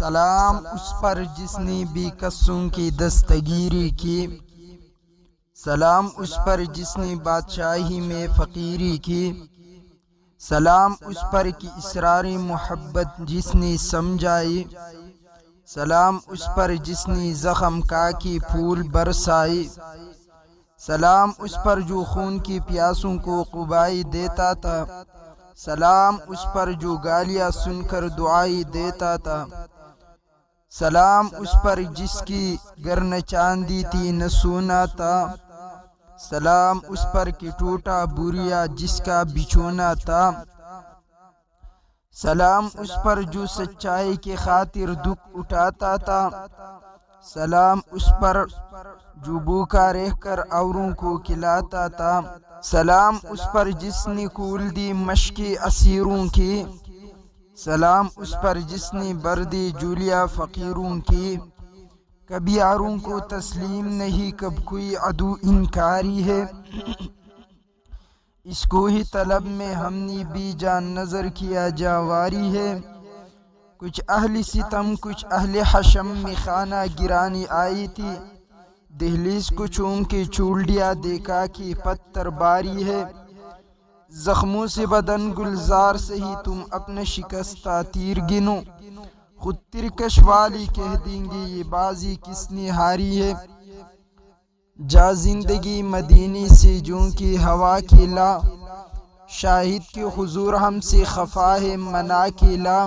सलाम उस पर जिसने भी कस्सों की दस्तगीरी की, सलाम उस पर जिसने बादशाही में फ़कीरी की, सलाम उस पर कि इसरारी मोहब्बत जिसने समझाई, सलाम उस पर जिसने ज़ख्म का की फूल बरसाई, सलाम उस पर जो खून की प्यासों को क़ुबाई देता था, सलाम उस पर जो गालियाँ सुनकर दुआई देता था, सलाम उस पर जिसकी गर न चांदी थी न सोना था, सलाम उस पर कि टूटा बुरिया जिसका बिछोना था, सलाम उस पर जो सच्चाई की खातिर दुख उठाता था, सलाम उस पर जो भूखा रहकर औरों को खिलाता था, सलाम उस पर जिसने कूल दी मशकी असीरों की, सलाम उस पर जिसने बर्दी जूलिया फ़कीरों की। कभी यारों को तस्लीम नहीं कब कोई अदू इनकारी है, इसको ही तलब में हमने भी जान नजर किया जावारी है। कुछ अहली सितम कुछ अहले हशम में खाना गिरानी आई थी, दहलीज को चूम के चूल्डिया देखा कि पत्थर बारी है। जख्मों से बदन गुलजार से ही तुम अपने शिकस्ता तीर गिनो, खुद तिरकश वाली कह देंगे ये बाजी किसने हारी है। जा जिंदगी मदीने से जो की हवा खिला, शाहिद के हुजूर हमसे खफा है मना खिला।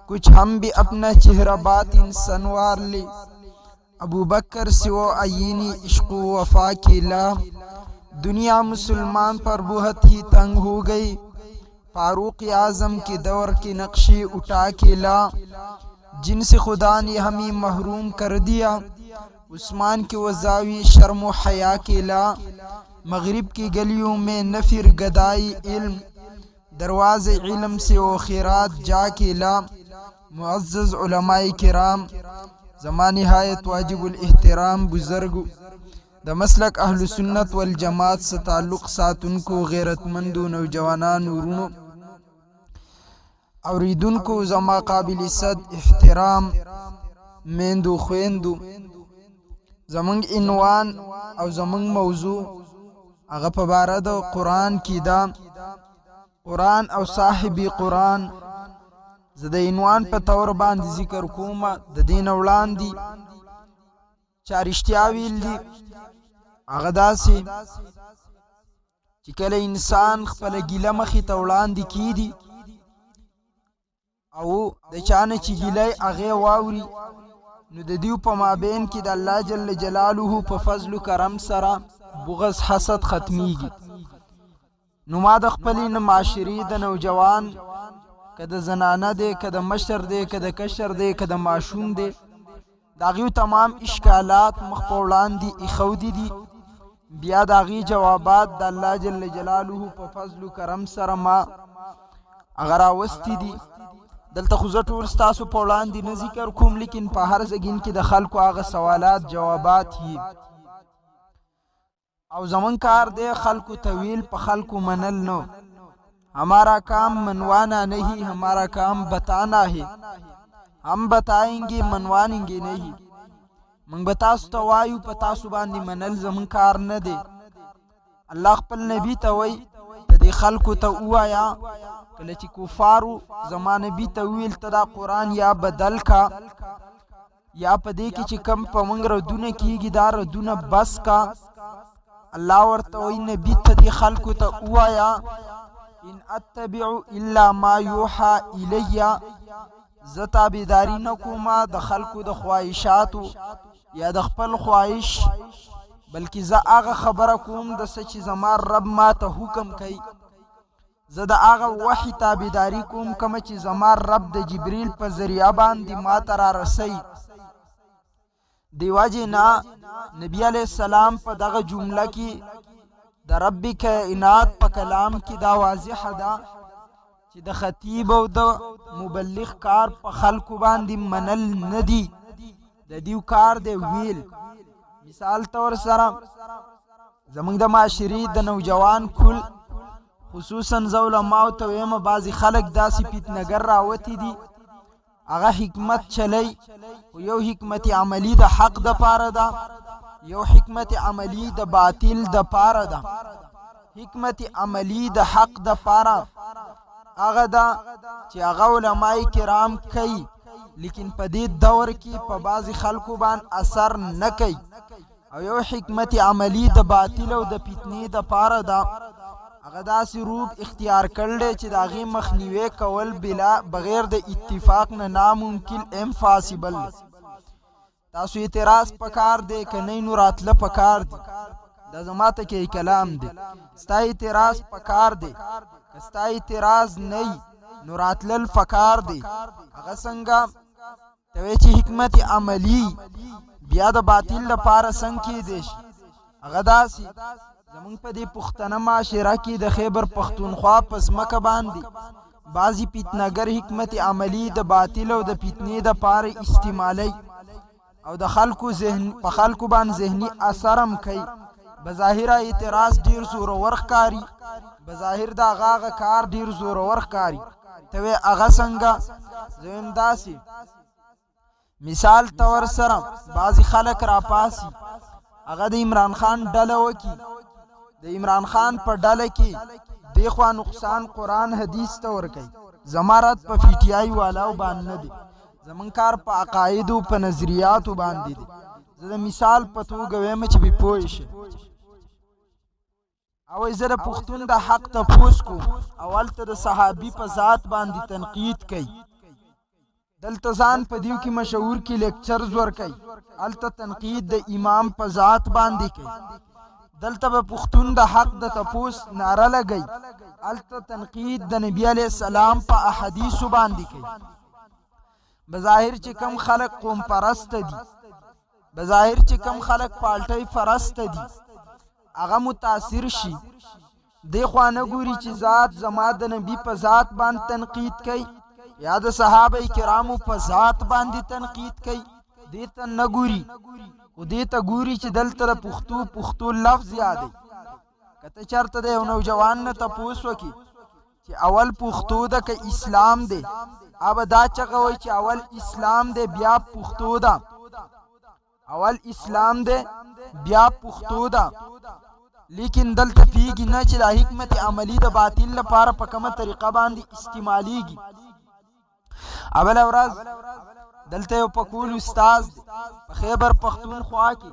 कुछ हम भी अपना चेहरा बातिन सनवार ले, अबू बकर से वो आईनी इश्क वफा खिला। दुनिया मुसलमान पर बहुत ही तंग हो गई, फारूक आज़म के दौर के नक्शे उठा खिला। जिनसे खुदा ने हमें महरूम कर दिया, उस्मान के वज़ावी शर्म व हया खिला। मगरिब की गलियों में नफिर गदाई इल्म, दरवाज़े इल्म से वो खैरात जा खिला। मुअज़्ज़ज़ उलमाए किराम, ज़मा निहायत वाजिबुल एहतराम बुज़ुर्ग द मसलक अहलु सुन्नत वल जमात से ताल्लुक़ सातुन को गैरतमंदो नौजवानान उरुनो और ईदुन को ज़मा काबिल इज़्ज़त एहतराम मेंदो ख्वेंदो। ज़मंग इनवान और ज़मंग मौजू अगा पबारा द कुरान की दा, कुरान और साहिबी कुरान ज़द इनवान पे तौर बांध जिक्र कोमा द दीन औलांदी चारिश्तियाविल दी अगदा से चिकले इंसान खपल गिला मखी तौलांदी की दी औ द चाने ची गिले अगे वावरी नु द दिव प माबेन की द अल्लाह जल्ल जलालुहु प फजल करम सरा बुगस हसद खत्मीगी। नुमा द खपली न माशरी द नौजवान कद जनाना दे कद मशर दे कद कशर दे कद माशूम दे दागियो तमाम इश्कालात मखपौलान दी इखौदी दी बिया दागी जवाबात द अल्लाह जल्ल जलालुहु प फजल करम सरमा अगर आवस्ती दी। दलता खुजटूर स्तासु पौलान दी न जिक्र कुम, लेकिन पा हर जगिन की द खल्को आगा सवालात जवाबात ही और जमन कार दे खल्को तवील प खल्को मनल नो। हमारा काम मनवाना नहीं, हमारा काम बताना है। हम बताएंगे मनवाएंगे नहीं। मंग बतास तो वायु पता सुबानी मनल जमकार न दे। अल्लाह पल नबी तवई तदे खल्को तो उआया कलची कुफारू जमाने भी तवील तदा कुरान या बदल का या पदे की चिकम पमंग रदुन की गिदार रदुन बस का। अल्लाह और तवई नबी तदे खल्को तो उआया इन अत्तबिउ इल्ला मा युहा इलैया, ज़ता बिदारी न कुमा द खल्को द ख्वाहिशातु या द खपल ख्वाहिश, बल्कि ज़ आगा खबर कुम द सच ज़मा रब मा त हुक्म कई। ज़ द आगा वही ताबिदारी कुम कम ची ज़मा रब द जिब्रील पर ज़रिया बांदी मा तरा रसई। दिवाजी ना नबी अलैहिस्सलाम पर दगा जुमला की द रब्बी कायनात प कलाम की दा वाज़िह दा ची द खतीब और द मुबल्लिग कार प खल्को बांदी मनल नदी द दिव कार दे वील। मिसाल तौर सरा जमंग द माशरी द नौजवान कुल खुसूसन ज़ौलमाओ तो एम बाजी खलक दासी पित नगर रावती दी هغه حکمت چلی یو حکمت عملی د حق د پاره ده یو حکمت عملی د باطل د پاره ده حکمت عملی د حق د پاره هغه ده چې هغه علماء کرام کوي لیکن په دې دور کې په بعضی خلکو باندې اثر نه کوي او یو حکمت عملی د باطل او د فتنې د پاره ده هغه داسې روب اختیار کړل چې د هغې مخنیوی کول بغیر د اتفاق نه ناممکن امپاسیبل تاسو اعتراض پکار دی که نه نو راتله پکار دی دا زما ته کې کلام دی ستا اعتراض پکار دی که ستا اعتراض نه نو راتلل پکار دی هغه څنګه ته وایې چې حکمت عملی بیا د باطل لپاره څنګه کیدی شي هغه داسې زمونږ په دې پښتنه معاشره کې د خیبر پښتونخوا په ځمکه باندې بعضې فتنهګر حکمت عملی د باطل او د فتنې دپاره استعمالی او د خلکو په خلکو باندې ذهني اثر هم کوي بظاهره اعتراض ډیر زورور ښکاري بظاهر د هغه کار ډیر زورور ښکاري ته وایې هغه څنګه زه وایم داسې مثال طور سره بعضې خلک راپاسي هغه د عمران خان ډله وکي د عمران خان په ډله کې دیخوا نقصان قرآن حدیث ته ورکوي زما رد په پی ټی آی والاو باندې نه دی زمونږ کار په عقایدو په نظریاتو باندې دی زه د مثال په توګه وایم چې بې پوه شي او زه د پښتون د حق تپوس کوم اول ته د صحابي په ذات باندې تنقید کوي دلته ځان په دیو کې مشهور کې لیکچرز ورکوي هلته تنقید د امام په ذات باندې کوي دلته به پښتون د حق د تپوس ناره لګوي هلته تنقید د نبي علیه السلام په احادیثو باندې کوي بظاهر چې کم خلق قوم پرسته دي بظاهر چې کم خلق پالټۍ پرسته دي هغه متاثر شي دی خوا نه ګوري چې ذات زما د نبي په ذات باندې تنقید کوي یا د صحابه کرامو په ذات باندې تنقید کوي دې ته نه ګوري خو دې ته ګوري چې دلته د پښتو لفظ یادوي که ته چېرته د یو نوجوان نه تپوس وکړي چې اول پښتو ده که اسلام دی هغه به دا چغه وایي چې اول اسلام دی بیا پښتو ده اول اسلام دی بیا پښتو ده لیکن دلته پیږي نه چې دا حکمت عملی د باطل لپاره په کومه طریقه باندې استعمالیږي اوله ورځ دلته یو پکول استاز په خیبر پښتونخوا کې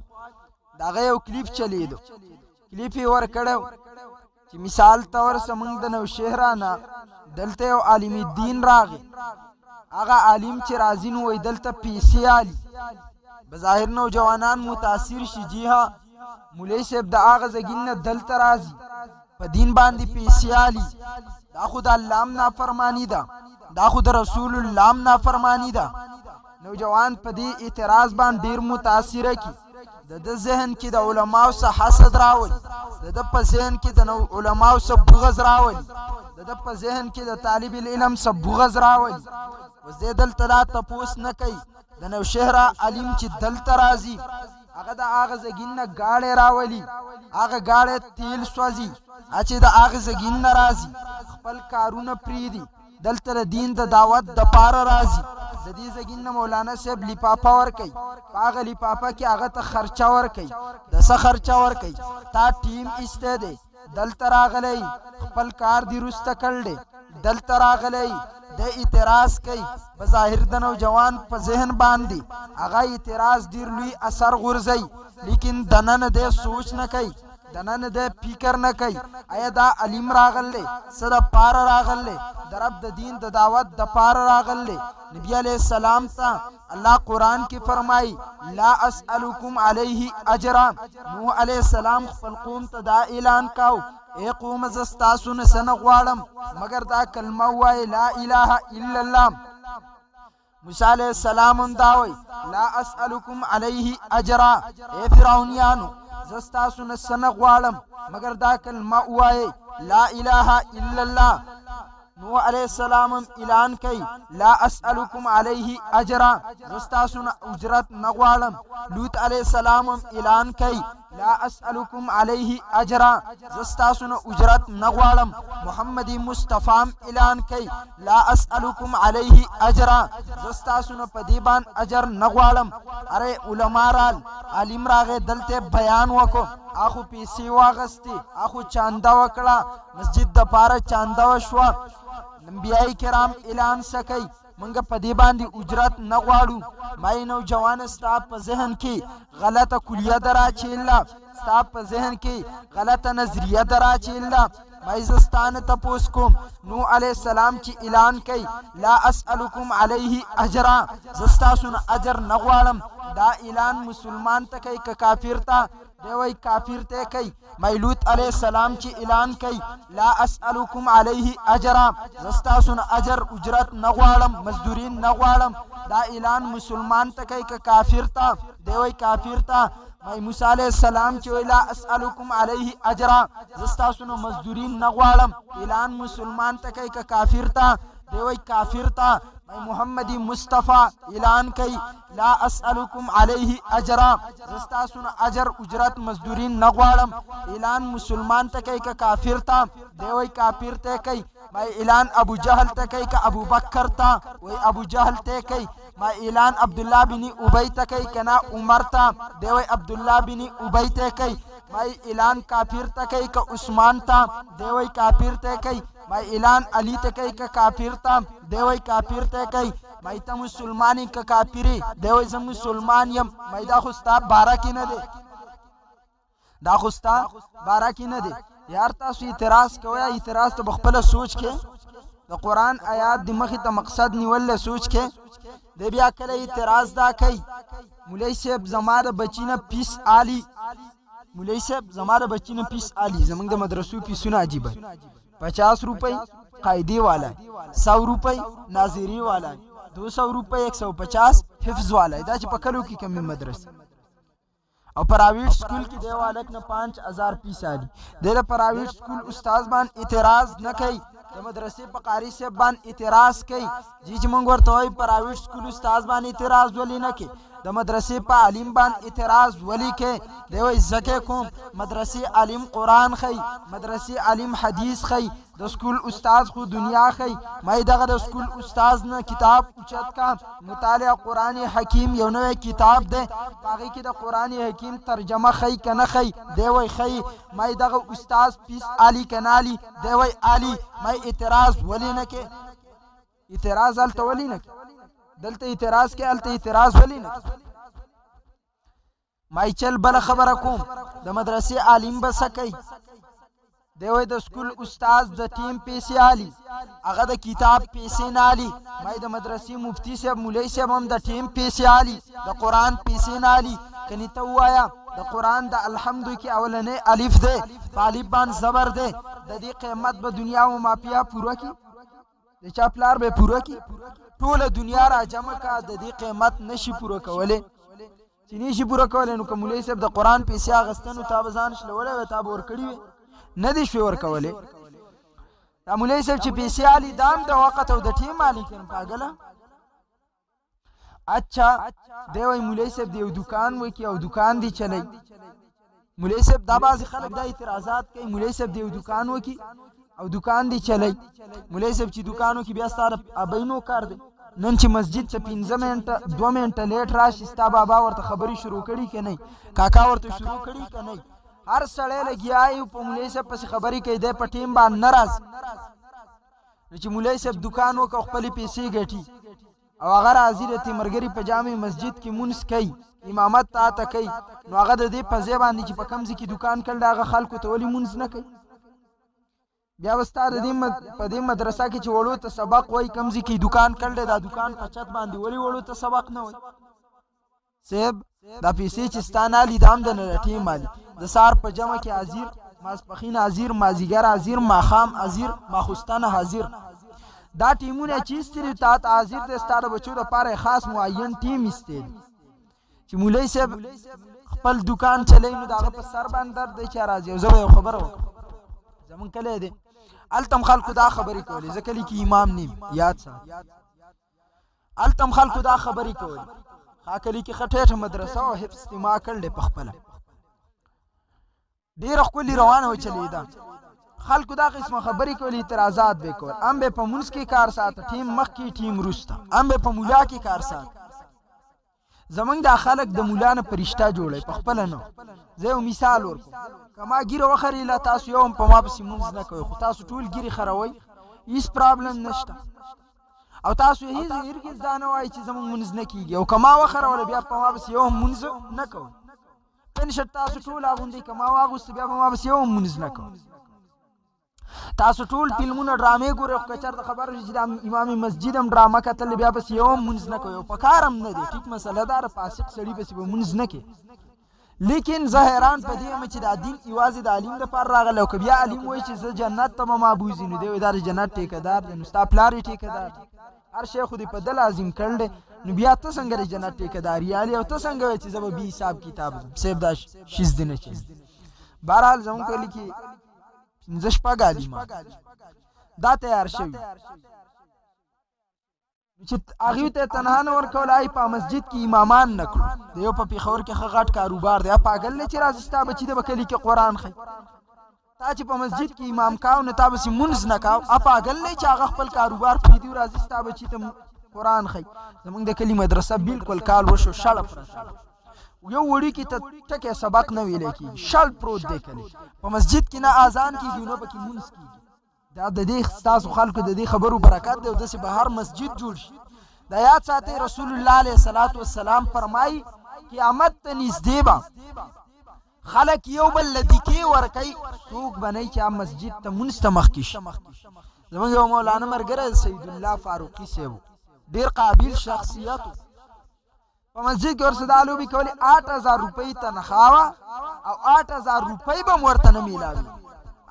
د هغه یو کلیپ چلیدو کلیپ یې ورکړی چې مثال طور زموږ د نوشهره نه دلته یو عالم الدین راغی هغه عالم چې راځي نو وایي دلته پیسې الي بظاهر نوجوانان متاثر شي جی ها مولوي صاحب د هغه ځګین نه دلته راځي په دین باندې پیسې الي دا خو د الله هم نافرماني ده دا خو د رسول الله هم نافرماني ده نوجوان په دې اعتراض باندې ډیر متاثره کی د ذهن کې د علماو څخه حسد راولي د په ذهن کې د علماو څخه بغض راولي د په ذهن کې د طالب العلم څخه بغض راولي اوس دې دلته دا تپوس نه کوي د نوشهره عالم چې دلته راځي هغه د هغه ځګین نه ګاډی راولي هغه ګاډی تیل سوځي چې د هغه ځګین نه راځي خپل کارونه پرېږدي دلته د دین د دعوت د پاره راځي د دې ځګین نه مولانا صاحب لیپاپه ورکوي په هغه لیپاپه کې هغه ته خرچه ورکوي د څه خرچه ورکوي تا ټیم ایستی دی دلته راغلی خپل کار دې وروسته کړ دی دلته راغلی د اعتراض کوي بظاهر د نوجوان په ذهن باندې هغه اعتراض ډېر لوی اثر غورځوي لیکن دننه دی سوچ نه کوي دننه دی فکر نه کوي آیا دا علم راغلی څه د پاره راغلی د رب د دین د دعوت د پاره راغلی نبی علیه السلام ته الله قرآن کې فرمایي لا اسألکم علیه اجرا نوح علیه السلام خپل قوم ته دا اعلان کاو ای قوم زه ستاسو نه څه نه غواړم مګر دا کلمه ووایي لا اله الا الله موسی علیه السلام هم دا وایي لا اسألکم علیه اجرا ای فرعونیانو زه ستاسو نه څه نه غواړم مګر دا کلمه ووایي لا اله الا الله نوح علیه السلام هم اعلان کوي لا اسألکم علیه اجرا زه ستاسو نه اجرت نه غواړم لوط علیه السلام هم اعلان کوي لا اسألكم علیه اجرا زستاسو نه اجرت نغواړم محمد مصطفی اعلان کوي لا اسألكم علیه اجرا زستاسو نه په دې باندې اجر نغواړم اره علما رال عالم راغې دلته بیان وکړو اخو پیسې واغستې اخو چاندا وکړه مسجد د پاره چاندا وشوه انبیاء کرام اعلان سکی منګه په دې باندې اجرت نه غواړو مای نوجوان ستا په ذهن کې غلطه کلیه درا چیلا ستا په ذهن کې غلطه نظریه درا چیلا مای زستانه تپوس کوم نو علی السلام چې اعلان کوي لا اسألكم علیه اجرا زستاسو نه اجر نه غواړم دا اعلان مسلمان ته کوي که کافر ته دی وای کافر ته کوي مای لوط علیه السلام چې اعلان کوي لا اسألكم علیه اجرا زستاسو نه اجر اجرت نه غواړم مزدورین نه غواړم دا اعلان مسلمان ته کوي که کافر ته دی وای کافر ته مای موسی علیه السلام چې وی لا اسألكم علیه اجرا زستاسو نه مزدورین نه غواړم اعلان مسلمان ته کوي که کافر ته دی وای کافر ته محمد مصطفی اعلان کوي لا اسألكم علیه اجرا زستاسو نه اجر اجرت مزدورین نه غواړم اعلان مسلمان ته کوي که کافر ته دی وای کافر ته کوي ما اعلان ابو جهل ته کوي که ابو بکر ته وای ابو جهل ته کوي ما اعلان عبدالله بن ابی ته کوي کنا عمر ته دی وای عبدالله بن ابی ته کوي ما اعلان کافر ته کوي که عثمان ته دی وای کافر ته کوي ما اعلان علی ته کوي که کافر ته دی وای کافر ته کوي ما ته مسلمانی که کافری دی وای زه مسلمان یم ما دا خو ستا باره کې نه دی دا خو ستا باره کې نه دی یار تاسو اعتراض کوئ اعتراض ته بخپله سوچ کې د قرآن آیات د مخې ته مقصد نیول سوچ کې دی بیا کله اعتراض دا کوي مولوی صاحب زما د بچی نه پیس آلی مولوی صاحب زما د بچی نه پیس آلی زمونږ د مدرسو پیسونه عجیبه 50 روپۍ قاعدې والا 100 روپۍ ناظری والا 200 روپۍ 150 حفظ والا دا چې په کلو کې کمی مدرسه او پرایویټ سکول کې دی والک نه 5000 پیس آلی د پرایویټ سکول استاد باندې اعتراض نه کوي د مدرسې په قاری صاحب باندې اعتراض کوي چې موږ ورته وایي پرایویټ سکول استاد باندې اعتراض ولې نه کوي د مدرسې په عالم باندې اعتراض ولې کوي دی وایي زکه کوم مدرسې عالم قرآن خي مدرسې عالم حدیث خي د سکول استاد خو دنیا خي مې دغه د سکول استاد نه کتاب اوچت کا مطالعه قرآن حکیم یو نوې کتاب دی هغه کې د قرآن حکیم ترجمه خي کنه خي دی وایي خي مې دغه استاد پیس علی کنالی دی وایي علی مې اعتراض ولې نه کوي اعتراض الته ولې نه کوي دلته اعتراض کې الته اعتراض ولې نه مای چل بل خبره کوم د مدرسې عالم به سکی دی وای د سکول استاد د ټیم پیسې علی هغه د کتاب پیسې نه علی مای د مدرسې مفتی صاحب مولوی صاحب هم د ټیم پیسې علی د قرآن پیسې نه علی کني ته وایا د قرآن د الحمد کې اولنې الف دی طالب باندې زبر دی د دې قیمت به دنیا او مافیا پوره کی د چا پلار به پوره کی ټوله دنیا را جمع کا د دې قیمت نشي پوره کوله چې نشي پوره کوله نو کومولای صاحب د قرآن پیسې اغستنو تا بزان شلوله و تا ور کړی نه دي شو ور کوله دا مولای صاحب چې پیسې علي دام د وخت او د ټیم علي کړم پاګله اچھا دی وای مولای صاحب دی دکان وای کی او دکان دی چلای مولای صاحب دا بعض خلک دا اعتراضات کوي مولای صاحب دی دکان وای کی او دکان دی چلای مولای صاحب چې دکانو کې بیا ستاره ابینو کار دی نن چې مسجد ته 15 منټه 2 منټه لیټ راشي ستا بابا ورته خبري شروع کړي که نه کاکا ورته شروع کړي که نه هر سړی لګیای په مولای صاحب پسې خبرې کوي دی په ټیم باندې نه راځي نو چې مولای صاحب دکان وکړه خپلې پیسې ګټي او هغه راځي د تیمرګري په جامع مسجد کې مونځ کوي امامت تا کوي نو هغه د دې په ځای باندې چې په کوم ځای کې دکان کړل هغه خلکو ته ولې مونځ نه کوي بیا وستا د دې په دې مدرسه کې چې وړو ته سبق وای کوم ځای کې دکان کړل دا دکان په چت باندې ولې وړو ته سبق نه وای صاحب دا پیسې چې ستانه لیدام د نټي مالي د سار په جمع کې حاضر ماسپخین حاضر مازیګر حاضر ماخام حاضر ماخوستانه حاضر دا ټیمونه چې ستری تا حاضر د ستاره بچو د پاره خاص معین ټیم استید چې مولای صاحب خپل دکان چلای نو داغه په سر باندې درد دی چې راځي او زه یو خبر وکړم زمون کله دی التم خلکو دا خبرې کولې ځکه لیکي امام نیم یاد سات التم خلکو دا خبرې کولې خاکلی کې خټه مدرسه او حفظ استماع کړل په خپل ډېره ښکلې روانه وچلېده. خلکو دا قسمه خبرې کولې، اعتراضات به یې کول. هم به یې په مونځ کې کار ساته، ټیم مخکې ټیم وروسته، هم به یې په مولا کې کار ساته. زمونږ دا خلک د مولا نه فرشته جوړوي، په خپله نه. زه یو مثال ورکوم. که ما ګیره وخرېله، تاسو یو هم په ما پسې مونځ نه کوئ، خو تاسو ټول ګیرې خروئ، هېڅ پرابلم نشته. او تاسو هرګز دا نه وایئ چې زمونږ مونځ نه کېږي. او که ما وخروله بیا په ما پسې یو هم مونځ نه کوئ. پین شرټ تاسو ټول اغوندئ، که ما واغوسته بیا په ما پسې یو هم مونځ نه کوئ. تاسو ټول فلمونه ډرامې ګورئ، خو که چېرته خبر وي چې دا امام مسجد هم ډرامه کتلې، بیا پسې یو هم مونځ نه کوئ. او په کار هم نه دی، ټیک مسله ده، فاسق سړي پسې به مونځ نه کوي. لیکن زه حیران په دې یم چې دا دین یوازې د علیم دپاره راغلی. او که بیا علیم وایي چې زه جنت ته به ما بوځي، نو دی وایي دا د جنت ټیکهدار دی، نو ستا پلار یې ټیکهدار دی. هر شی خو دې په ده لازم کړی دی، نو بیا ته څنګه د جنت ټیکهداري یالې، او ته څنګه وایې چې زه به بې حساب کتاب ځم. صاحب دا شیز دی نه چیز. بهرحال زموږ کلي کې پنځه شپږ عالمان دا تیار شوي چې هغوی ته تنها نه ورکول، ای په مسجد کې امامان نه کړو. د یو په پېښور کې ښه غټ کاروبار دی، پاګل دی چې راځي ستا بچي د به کلي کې قرآن ښایي. تا چې په مسجد کې امام کاو، نو تا بسې مونځ نه کاو. پاګل دی چې هغه خپل کاروبار پرېږدي او راځي ستا بچي ته قرآن ښایي. زموږ د کلي مدرسه بالکل کال وشو شړه پرته، یو وړوکي ته ټکی سبق نه ویلی کېږي، شل پروت دی کلي. په مسجد کې نه اذان کېږي نو پکې مونځ کېږي. دا د دې ستاسو خلکو د دې خبرو برکت دی، او داسې به هر مسجد جوړ شي. دا یاد ساتئ، رسول الله علیه الصلاة والسلام فرمایي قیامت ته نږدې به خلک یو بل له دیکې ورکوي، څوک به نه وي چې مسجد ته مونځ ته مخکې شي. زموږ یو مولانا ملګری سید الله فاروقي صاحب، ډېر قابل شخصیت و. په مسجد کې ورسره دا لوبې کولې، 8000 روپۍ تنخواه وه او 8000 روپۍ به م ورته نه میلاوي.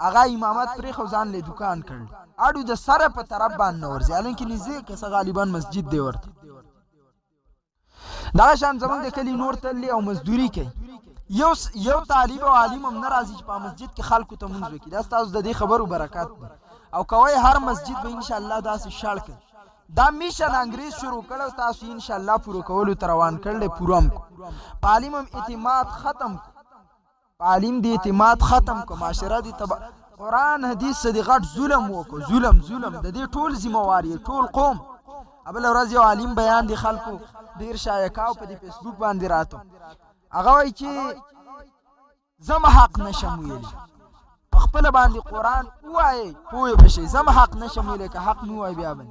هغه امامت پرېښو، ځان له دوکان کړل، اډو د سره په طرف باندې نه ورځي، حالانکې نږدې که څه غالبا مسجد دی ورته. دغه شان زموږ د کلي نور تللي او مزدوري کوي. یو طالب او عالم هم نه راځي چې په مسجد کې خلکو ته مونځ وکړي. دا ستاسو د دې خبرو برکت دی. او کوئ هر مسجد به انشاءالله داسې شړ کړي. دا میشن انګریز شروع کړی، تاسو انشاءالله پوره کولو ته روان کړلی، پوره هم کړو. په عالم هم اعتماد ختم کړو، په عالم د اعتماد ختم کړو. معاشره دې قرآن حدیث څه د غټ ظلم وکړو، ظلم د دې ټول ذموار یې ټول قوم. بله ورځ یو عالم بیان دی خلکو ډېر شایع کاو په دې فیسبوک باندې راته. هغه وایي چې زه حق نشم ویلی، په خپله باندې قرآن ووایئ پوه به شئ. زه حق نشم ویلی، که حق مې ووایي بیا به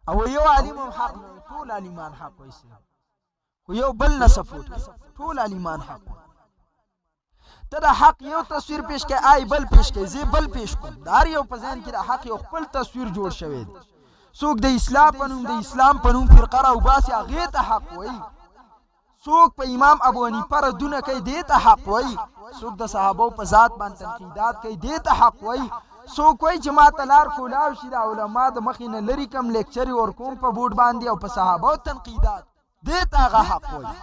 او یو عالم هم حق نه وایي، ټول عالمان حق وایي، خو یو بل نه سپورټ کوي، ټول عالمان حق وایي. ته د حق یو تصویر پیش کوي، آی بل پیش کوي، زه بل پیش کوم. د هر یو په ذهن کې د حق یو خپل تصویر جوړ شوی دی. څوک د اسلام په نوم د اسلام په نوم فرقه راوباسي، هغې ته حق وایي. څوک په امام ابو حنیفه ردونه کوي، دې ته حق وایي. څوک د صحابو په ذات باندې تنقیدات کوي، دې ته حق وایي. څوک وایي چې ما ته لار کولاو شي، د علما د مخې نه لرې کم لیکچرې ورکوم په بورډ باندې او په صحابو تنقیدات، دې ته هغه حق وایي.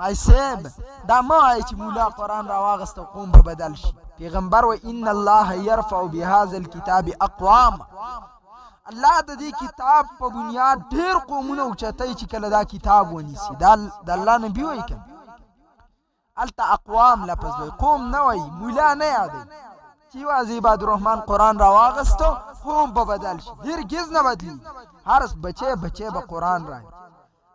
مای صاحب دا مه وایي چې مولا قرآن راواغسته قوم به بدل شي. پیغمبر وایي ان الله یرفع بهذا الکتاب اقوام. الله د دې کتاب په بنیاد ډېر قومونه اوچتوي چې کله دا کتاب ونیسي. دا د الله نبي وایي که هلته اقوام لفظ وایي، قوم نه وایي، مولا نه یادوي چې یوازې عبادالرحمن قرآن راواغستو قوم به بدل شي. هرګز نه بدلېږي. هر بچی به قرآن رالي،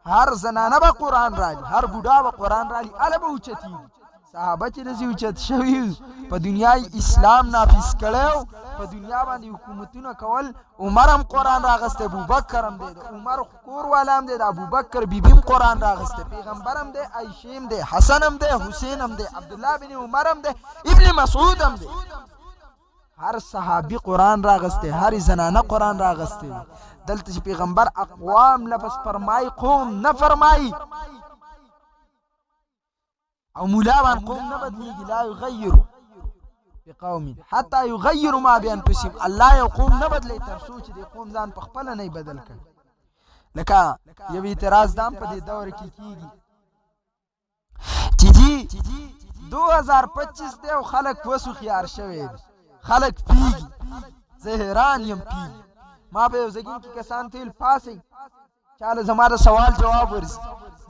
هر زنانه به قرآن رالي، هر بوډا به قرآن رالي، هله به اوچتېږي. صحابه چې داسې اوچت شوي، په دنیا اسلام نافظ کړی، په دنیا باندې حکومتونه کول. عمر هم قرآن راغستی، ابوبکر هم دی، د عمر کور والا هم دی، د ابوبکر بیبي هم قرآن راغستی، پیغمبر هم دی، عایشې هم دی، حسن هم دی، حسین هم دی، عبدالله بن عمر هم دی، ابن مسعود هم دی. هر صحابي قرآن راغستی، هر زنانه قرآن راغستی. دلته چې پیغمبر اقوام لفظ فرمایي، قوم نه فرمایي. او مولا باندې قوم نه بدلېږي. لا یغیرو بقوم حتی یغیروا ما بانفسهم. الله یو قوم نه بدلوي تر څو چې د قوم ځان په خپله نه بدل کړي. لکه یو اعتراض دا هم په دې دور کې کېږي چې جی 2025 دی او خلک وسو خيار شوي دي، خلک پیږي. زه حیران یم پیږي. ما به یو ځګین کې کسان تیل پاسئ، چاله زما د سوال جواب ورځي.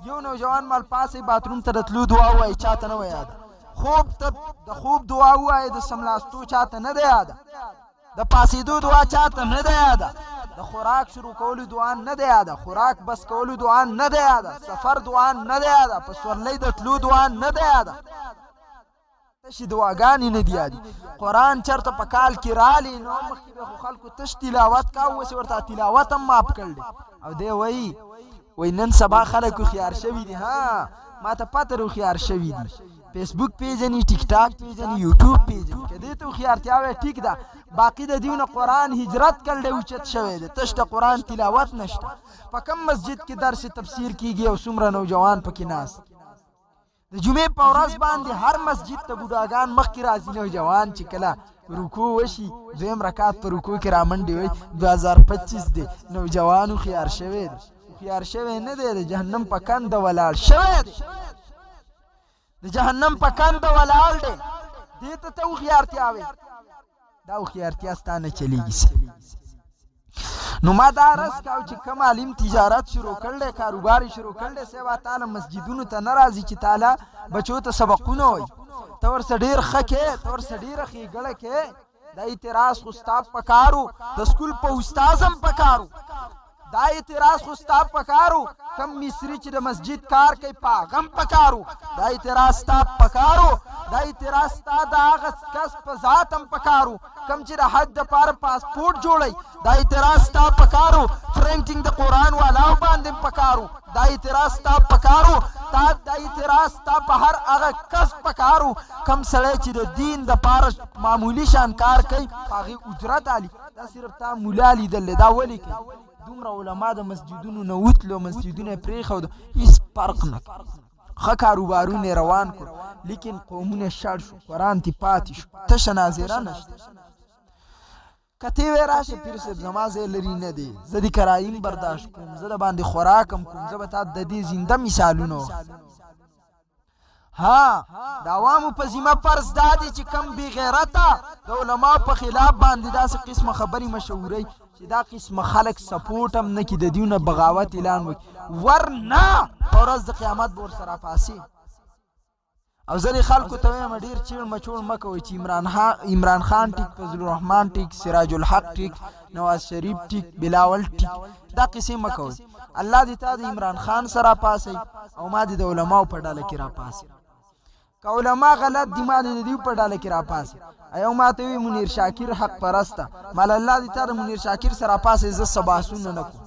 یو نوجوان مال پاسئ باتروم ته د تلو دعا ووایي، چاته نه وه یاده. خوب ته د خوب دعا ووایه، د سملاستو چاته نه ده یاده، د پاسېدو دعا چاته نه ده یاده، د خوراک شروع کولو دعا نه ده یاده، خوراک بس کولو دعا نه ده یاده، سفر دعا نه ده یاده، په سورلۍ د تلو دعا نه ده یاده. تشې دعاګانې نه دي یادي. قرآن چېرته په کال کې رالی نو مخکې به خو خلکو تش تلاوت کا، اوس یې ورته تلاوت هم ماف کړ دی. او دی وایي نن سبا خلک هوښیار شوي دي. ها ما ته پته هوښیار شوي دي، فیسبوک پیژني، ټیک ټاک پیژني، یوټیوب پیژني. که دې ته هوښیارتیا وی ټیک ده، باقي د دې نه قرآن هجرت کړی اوچت شوی دی، تش د قرآن تلاوت نشته. په کم مسجد کې درس تفسیر کیږي او څومره نوجوان پکې ناست. د جمعې په ورځ باندې هر مسجد ته بوډاګان مخکې راځي، نوجوان چې کله رکوع وشي دویم رکعت په رکوع کې رامنډې وي 2025 دی، نوجوان هوښیار شوی دی. هوښیار شوی نه دی، د جهنم په کنده ولاړ شوی دی، د جهنم په کنده ولاړ دی. دې ته ته هوښیارتیا وایې، دا هوښیارتیا ستا نه چلیږي. نو ما دا عرض کاو چې کم عالم تجارت شروع کړلی، کاروبار یې شروع کړلی، صاحب تعالی مسجدونو ته نه راځي چې تعالی بچو ته سبقونه وایي، ته ورسه ډېر ښه کې، ته ورسه ډېره ښېګړه کې. دا اعتراض خو ستا په کارو، د سکول په استاذ هم په کارو، دا اعتراض خو ستا په کارو. کم مصري چې د مسجد کار کوي په هغه هم په کارو، دا اعتراض ستا په کارو. دا اعتراض ستا د هغه کس په ذات هم په کارو کم چې د حج دپاره پاسپورټ جوړوي، دا اعتراض ستا په کارو. پرنټینګ د قرآن والاو باندې هم په کارو، دا اعتراض ستا په کارو. دا اعتراض ستا په هر هغه کس په کارو کم سړی چې د دین دپاره معمولي شان کار کوي هغې اجرت علي. دا صرف تا مولا لیدلی، دا ولې کوي؟ دومره علما د مسجدونو نه وتلو، مسجدونه یې پرېښودو، هېڅ فرق نه کړ، ښه کاروبارونه یې روان کړو، لیکن قومونه شړ شو، قرآن تې پاتې شو، تشه ناظره نشته. که ته وی راشه پیر صاحب زما ځای لرې نه دی، زه د کرایم برداشت کوم، زه د باندې خوراک هم کوم، زه به تا د دې زنده مثالونه وښیم. ها د عوامو په ذمه فرض دا دی چې کم بې غیرته د علماو په خلاف باندې داسې قسمه خبرې مشهورئ چې دا قسمه خلک سپورټ هم نه کړي، د دوی نه بغاوت اعلان وکړي، ورنه په ورځ د قیامت به ورسره پاسې. او زه دې خلکو ته وایم ډېر چیړ مچوړ مه کوئ چې عمران خان ټیک، فضل الرحمن ټیک، سراج الحق ټیک، نواز شریف ټیک، بلاول ټیک، دا قصې مه کوئ. الله دې تا د عمران خان سره پاسئ او ما دې د علماو په ډله کې را پاسئ. که علما غلط دي ما دې د دوی په ډله کې را پاسئ. ایو ما ته وی منیر شاکر حق پرسته، مال الله دې تا د منیر شاکر سره پاسئ، زه څه بحثونه نه کوم،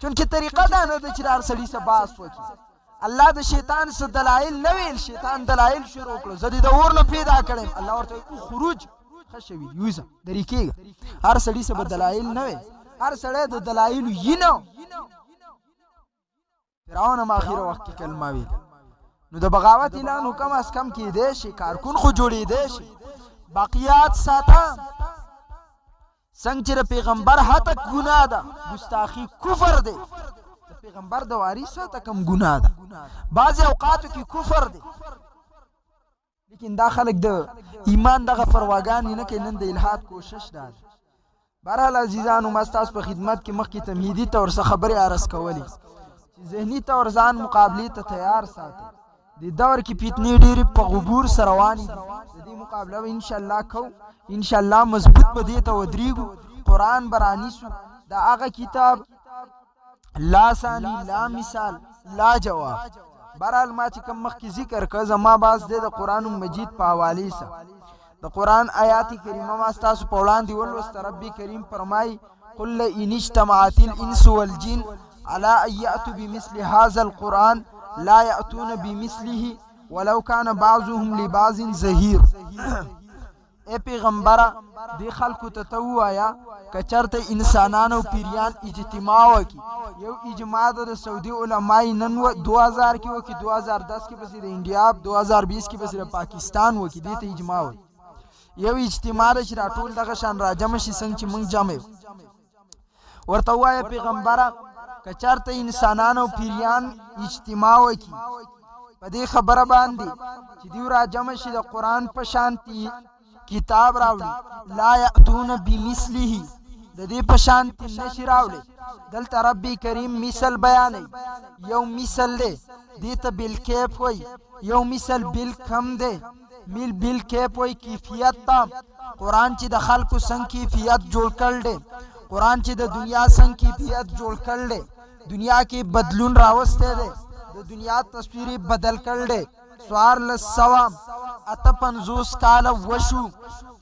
چونکې طریقه دا نه ده چې د هر سړي څه بحث وکړي. الله د شیطان څه دلایل نه ویل، شیطان دلایل شروع کړو، زه دې د اور نه پیدا کړم، الله ورته وایي خروج ښه شوي یوزه درې کېږه. هر سړي څه به دلایل نه وی، هر سړی د دلایلو یي نه. فرعون هم اخره وخت کې کلمه ویل. نو د بغاوت اعلان کم از کم کېدی شي، کارکون خو جوړېدی شي. باقیات ساته څنګه چې د پیغمبر هتک ګناه ده، ګستاخي کفر دی، د پیغمبر د وارث ساته کم ګناه ده، بعضې اوقاتو کې کفر دی. لیکن دا خلک د ایمان دغه پرواګانې نه کوي، نن د الحاد کوشش دا ده. بهرحال عزیزانو ما ستاسو په خدمت کې مخکې تمهیدي طور څه خبرې عرض کولې چې ذهني طور ځان مقابلې ته تیار ساتئ. د دور کې فتنې ډېرې په غبور سره روانې دي، د دې مقابله به انشاءالله کوو، انشاءالله مضبوط به دې ته ودرېږو. قرآن به رانیسو، د هغه کتاب لا ثاني لا مثال لا جواب. بهرحال ما چې کوم مخکې ذکر کړ زما باز دی د قرآن مجید په حوالې سره د قرآن آیات کریمه ما ستاسو په وړاندې ولوسته. رب کریم فرمایي قل ان اجتمعت الانس والجن على ان یأتوا بمثل هذا القرآن لا یأتون بمثله ولو کان بعضهم لبعض ظهیر. ای پیغمبره دې خلکو ته ته ووایه که چېرته انسانان او پیریان اجتماع وکړي، یو اجماع ده د سعودي علمای نن 2000 کې وکړي، 2010 کې پسې د انډیا، 2020 کې پسې د پاکستان وکړي، دې ته اجماع وایي. یو اجتماع ده چې راټول دغه شان راجمع شي څنګه چې موږ جمع یو. ورته ووایه پیغمبره که چېرته انسانان او پیریان اجتماع وکړي په دې خبره باندې چې دوی راجمع شي د قرآن په شانتي کتاب راوړي، لا یأتون بمثله د دې په شانتي نشي راوړی. دلته ربي کریم مثل بیانوي. یو مثل دی دې ته بالکیف وایي، یو مثل بالکم دی. بالکیف وایي کیفیت ته. قرآن چې د خلکو څنګه کیفیت جوړ کړل دی، قرآن چې د دنیا څنګه کیفیت جوړ کړل دی، دنیا کې بدلون راوستی دی، د دنیا تصویر بدل کړل دی. 1458 کاله وشو،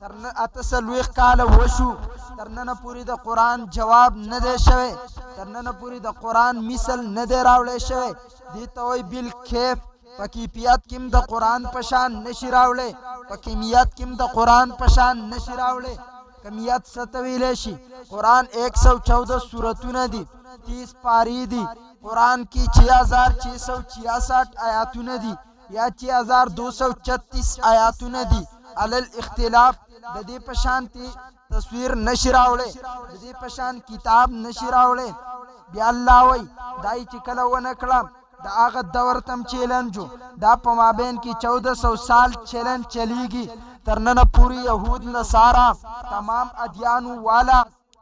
تر 48 کاله وشو، تر ننه پورې د قرآن جواب نه دی شوی، تر ننه پورې د قرآن مثل نه دی راوړی شوی. دې ته وایي بالکیف. په کیفیت کې هم د قرآن په شان نشي راوړی، په کمیت کې هم د قرآن په شان نشي راوړی. کمیت څه ته ویلی شي؟ قرآن 114 سورتونه دي، 30 پارې دي. قرآن کې 6666 آیاتونه دي یا 6236 آیاتونه دي. علل اختلاف د دې په شانتي تصویر نشي راوړی، د دې په شان کتاب نشي راوړی. بیا الله وایي دای چې کله ونه کړه د هغه دور تم چیلنجو، دا په مابین کې 1400 سال چیلنج چلیږي. تر ننه پورې یهود نصارا تمام ادیانو والا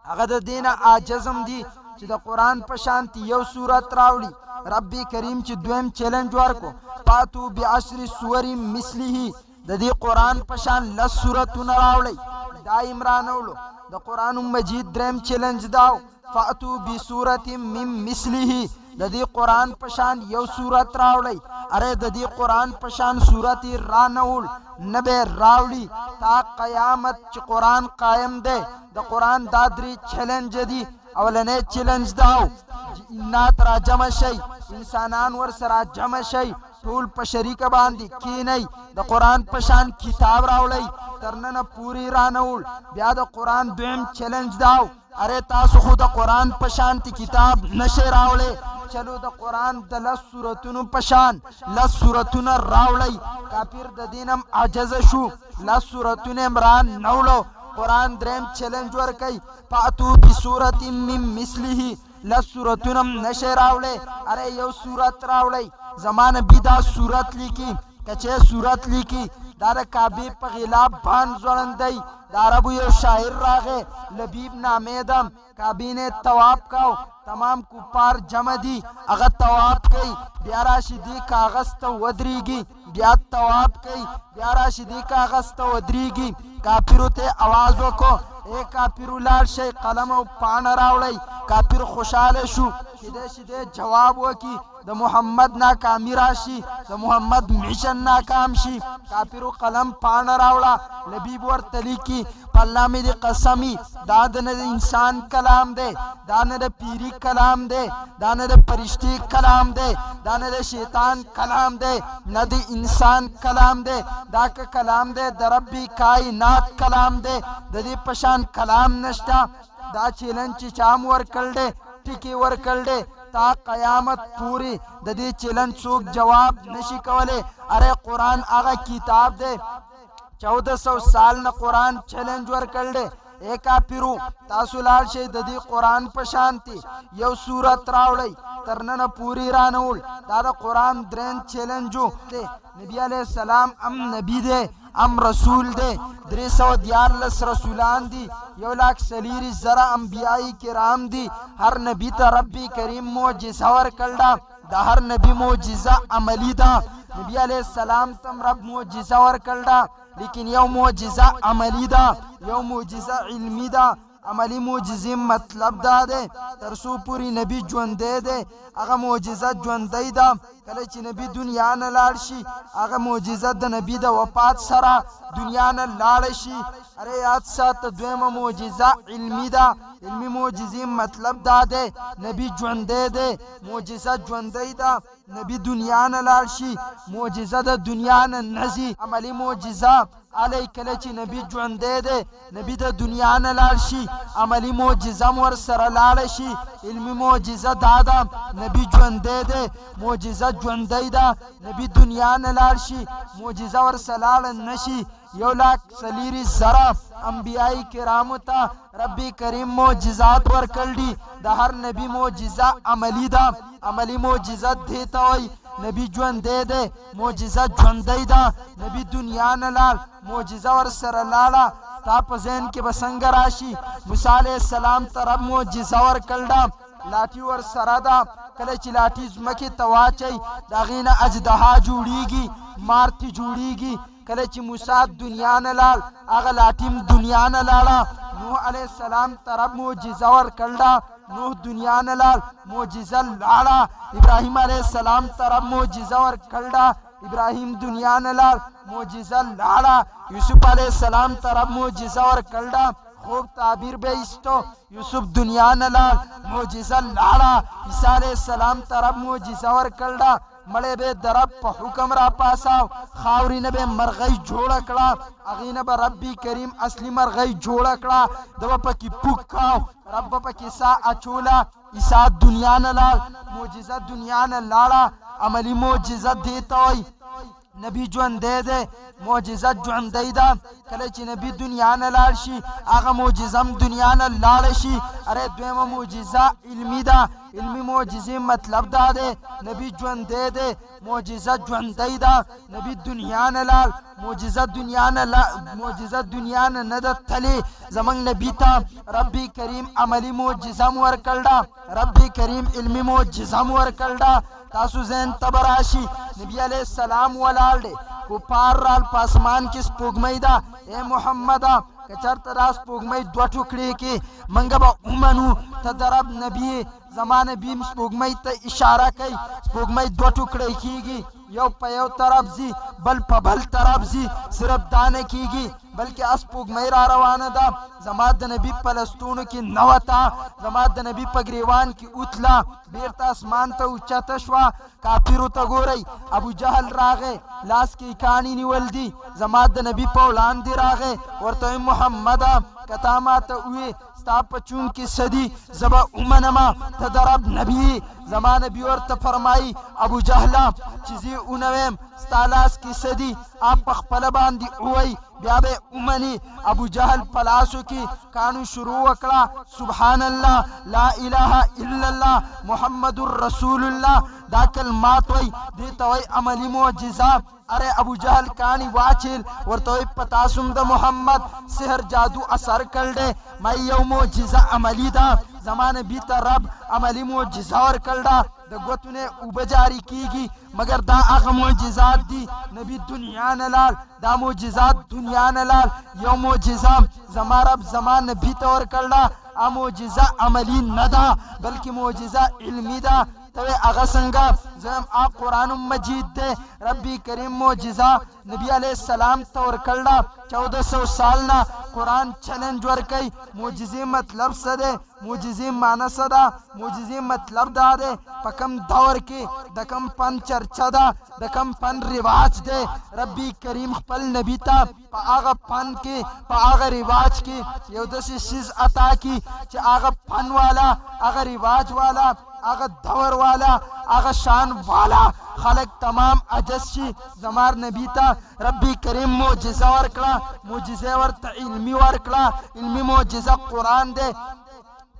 هغه د دینه عاجزم دي چې د قرآن په شانتي یو صورت راوړي. ربي کریم چې دویم چیلنج ورکو، فاتو بعشر سور مثله، د دې قرآن په شان 10 سورتونه راوړئ. دا عمران اولو د قرآن مجید دریم چیلنج داو، فاتو بسورت من مثله، د دې قرآن په شان یو صورت راوړئ. اره د دې قرآن په شان صورت رانول نه به راوړي تا قیامت چې قرآن قائم دی. د قرآن دا درې چیلنج دي. اولنی چیلنج داو جنات را جمع شي، انسانان ور سره جمع شي، ټول په شریکه باندې کینئ، د قرآن په شان کتاب راوړئ، تر ننه پوری رانول. بیا د قرآن دویم چیلنج داو، اره تاسو خو د قرآن په شانتي کتاب نشئ راوړئ، چلو د قرآن د 10 سورتونو په شان 10 سورتونه راوړئ. کافر د دینم عاجز شو، 10 سورتونه عمران نوړو. قرآن دریم چیلنج ورکي، فاتو بسورت من مثله، 10 سورتونه نشئ راوړئ، اره یو سورت راوړئ. زمان نبی دا سورت لیکي، کچه سورت لیکي دا د کعبې په غلاف باندې ځوړندی. د عربو یو شاعر راغی لبیب نامې ده، کعبې نه طواف کو، تمام کفار جمع دي، هغه طواف کوي، بیا راشي دې کاغذ ته ودرېږي، بیا طواف کوي، بیا راشي دې کاغذ ته ودرېږي. کافرو ته आवाज وکړو، اے کافرو لاړ شئ قلم او پاڼه راوړئ. کافر خوشحاله شو، کیدای شي دې جواب وکړي، د محمد ناکامی راشي، د محمد میشن ناکام شي. کافرو قلم پاڼه راوړه، لبیب ورته لیکي، په الله مې دې قسمي دا د نه انسان کلام دی، دا نه د پیری کلام دی، دا نه د فرشتي کلام دی، دا نه د شیطان کلام دی، نه د انسان کلام دی، دا که کلام دی د ربي کائنات کلام دی، د دې په شان کلام نشته. دا چیلنج چې چام ورکړل دی، ټکی ورکړل دی، تا قیامت پوری د دې چیلنج څوک جواب نشي کولی. اره قرآن هغه کتاب دی 1400 سال نه قرآن چیلنج ورکړل دی. اے کافرو تاسو لاړ شئ د دې قرآن په شانتي یو صورت راوړئ، تر ننه پوری رانول. دا د قرآن درین چیلنجو دی. نبی علیہ السلام ام نبی دی، ام رسول دی، 314 رسولان دي، 1,40,000 انبیاء کرام دي. هر نبی ته ربی کریم معجزه ورکړه، د هر نبی معجزه عملی ده. نبی علیہ السلام تم رب معجزه ورکړه، لیکن یو معجزه عملی ده، یو معجزه علمی ده. عملی معجزه مطلب دا ده تر څو پوری نبی ژوندی دی هغه معجزه ژوندی ده. کله چې نبی دنیا نه لاړ شي هغه معجزه د نبی د وفات سره دنیا نه لاړ شي. اره یاد ساته دویمه معجزه علمی ده. علمی معجزه مطلب دا ده نبی ژوندی دی، معجزه ژوندی ده، نبی دنیا نه لاړ شي معجزه د دنیا نه نځي. عملی معجزه علی کله چې نبی ژوندی دی نبی د دنیا نه لاړ شي عملی معجزه ور سره لاړ شي. علمی معجزه دا ده نبی ژوندی دی، معجزه ژوندی ده، نبی دنیا نه لاړ شي معجزه ور سره لاړ نشي. 1,40,000 انبیاء کرامو ته ربی کریم معجزات ورکړل دي. د هر نبی معجزه عملی ده. عملی معجزه دی ته وایي نبی ژوندی دی، معجزه ژوندی ده، نبی دنیا نه لاړ معجزه ور سره لاړه. تا په ذهن کې به څنګه راشي موسی علیه السلام ته رب معجزه ورکړله لاټي ور سره ده کله چې لاټي ځمکې ته واچوي د هغې نه اژدها جوړیږي مارتې جوړیږي کله چې موسی دنیا نه لاړ هغه لاټي هم دنیا نه لاړه نوح علیه السلام ته رب معجزه ورکړله نوح دنیا نه لاړ معجزه لاړه ابراهیم علیه السلام ته رب معجزه ورکړله ابراهیم دنیا نه لاړ معجزه لاړه یوسف علیه السلام ته رب معجزه ورکړله خوب تعبیر به ایستو یوسف دنیا نه لاړ معجزه لاړه عیسی علیه السلام ته رب معجزه ورکړله مړی به د رب په حکم را پاساو خاورې نه به مرغۍ جوړه کړه هغې نه به ربي کریم اصلي مرغۍ جوړه کړه ده به پکې پوک کاو رب به پکې سا اچوله عیسی دنیا نه لاړ معجزه دنیا نه لاړه عملي معجزه دې ته وایي نبی ژوندی دی معجزه ژوندی ده کله چې نبی دنیا نه لاړ شي هغه معجزه هم دنیا نه لاړه شي اره دویمه معجزه علمي ده علمي معجزې مطلب دا دی نبی ژوندی دی معجزه ژوندی ده نبی دنیا نه لاړ معجزه دنیا نه ده تلې زمونږ نبي ته ربي کریم عملي معجزه هم ورکړله ربي کریم علمي معجزه هم ورکړله تاسو ذهن ته به راشي نبي علیه السلام ولاړ دی کفار رال په اسمان کې سپوږمۍ ده ای محمده که چېرته دا سپوږمۍ دوه ټوکړې کې موږ به ومنو ته د رب نبي زما نبي هم سپوږمۍ ته اشاره کوي سپوږمۍ دوه ټوکړې کېږي یو په یو طرف ځي بل په بل طرف ځي صرف دا نه کېږي بلکې سپوږمۍ را روانه ده زما د نبي په لستونو کې نه وته زما د نبي په ګریوان کې اوتله بیرته اسمان ته اوچته شوه کافرو ته ګورئ ابو جهل راغی لاس کې کاڼي نیول دي زما د نبي په وړاندې راغی ورته محمده که تا ماته ووې ستا په چون کې څه دي زه به ومنمه ته د رب نبي زما نبي ورته فرمایي ابو جهله چې زه ونه ویم ستا لاس کې څه دي آپ په خپله باندې ووایي بیا به ومني ابو جهل په لاسو کې کانو شروع وکړه سبحان الله لا اله الا الله محمد رسول الله دا کلمات وای دې ته وای عملي معجزه اره ابو جهل کانی واچل ورته وای پتا سوم د محمد سحر جادو اثر کړل دې مې یو معجزه عملي ده زمانه بي ته رب عملي معجزه ورکړل د ګوتونه اوبه جاری کیږي مگر دا هغه معجزات دي نبی دنیا نه لاړ دا معجزات دنیا نه لاړ یو معجزه زما رب زما نبی ته ورکړل معجزه عملي نه ده بلکې معجزه علمي ده تو هغه څنګه زم قرآن مجید ده ربی کریم معجزه نبی علیہ السلام ته ورکړل 1400 سال نه قرآن چیلنج ورکي معجزه مطلب څه ده معجزه معنی څه ده معجزه مطلب دا ده په کوم دور کې د کوم فن چرچا ده د کوم فن رواج ده ربی کریم خپل نبی ته په هغه فن کې په هغه رواج کې یو داسې شیز عطا کی چې هغه فن والا هغه رواج والا هغه دور والا هغه شان والا خلق تمام عجز شي زمار نبی ته ربی کریم معجزه ورکړه معجزه ورته علمي ورکړه علمي معجزه قرآن ده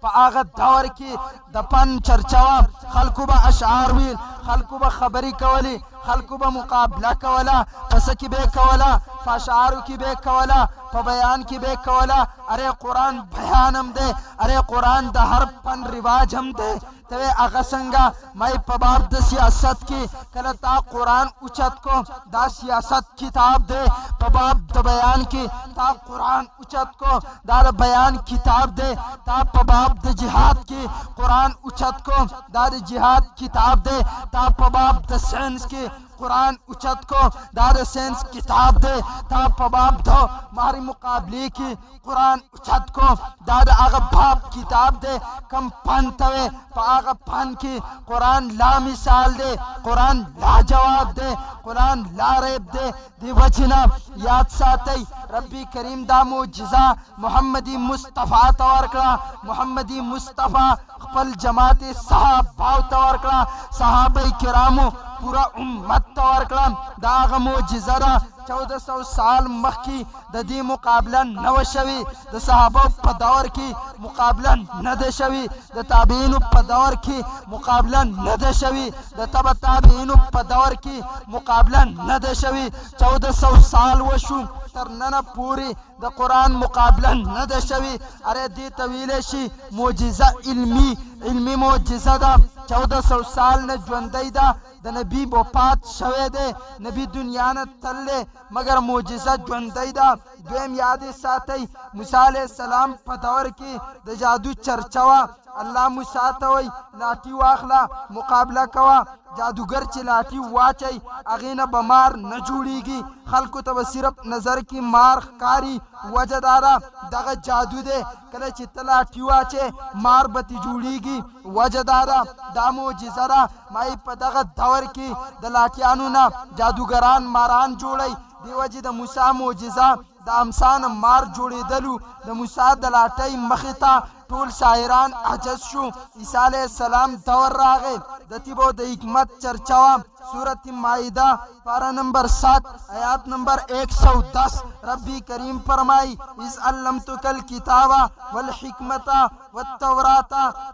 په هغه دور کې د فن چرچا خلکو به اشعار ویل خلکو به خبرې کولې خلکو به مقابله کوله په څه کې به کوله په اشعارو کې به کوله په بیان کې به کوله اره قرآن بیان هم دی اره قرآن د هر فن رواج هم دی ته هغه څنګه مې په باب د سیاست کې کله تا قرآن اوچت کو دا سیاست کتاب دی په باب د بیان کې تا قرآن اوچت کو دا د بیان کتاب دی تا په باب د جهاد کې قرآن اوچت کو دا د جهاد کتاب دی تا په باب د ساينس کې قرآن اوچت کو دا د ساينس کتاب دی تا په باب د ماری مقابله کې قرآن اوچت کو دا د هغه باب کتاب دی کم فن ته په هغه فن کې قرآن لا مثال دی قرآن لا جواب دی قرآن لا ریب دی دی وجنا یاد ساتي ربی کریم دا معجزه محمدی مصطفی ته ورکړه محمدی مصطفی خپل جماعت صحابه ته ورکړه صحابه کرامو پورا امت ته ورکړه دا هغه معجزه ده 1400 سال مخکې د دې مقابله نه و شوې د صحابه په دور کې مقابله نه ده شوې د تابعینو په دور کې مقابله نه ده شوې د تبع تابعینو په دور کې مقابله نه ده شوې 1400 سال وشو تر نن پورې د قرآن مقابله نه ده شوي. اره دې ته ویلی شي معجزه علمي معجزه ده. 1400 سال نه ژوندی ده. د نبی وفات شوی دی، نبی دنیا نه تللی، مګر معجزه ژوندی ده. دویم یاد ساتئ موسی علیه السلام په دور کې د جادو چرچه وه. الله موسی ته وایي لاټي واخله مقابله کوه. جادوګر چې لاټي واچوي هغې نه به مار نه جوړیږي، خلکو ته به صرف نظر کې مار ښکاري. وجه دا ده دغه جادو دی، کله چې ته لاټي واچې مار به تې جوړیږي. وجه دا ده دا معجزه ده. مایي په دغه دور کې د لاټیانو نه جادوګران ماران جوړی. دی وجې د موسی معجزه د امسان مار جوړېدلو. د موسی د لاټۍ مخې ته ټول شاعران عجز شو. عیسی علیه السلام دور راغی، د طب او د حکمت چرچه وه. سورت مائده پارہ نمبر 7 آیات نمبر 110 ربی کریم فرمائی اذ علمتک الکتاب والحکمت والتوراۃ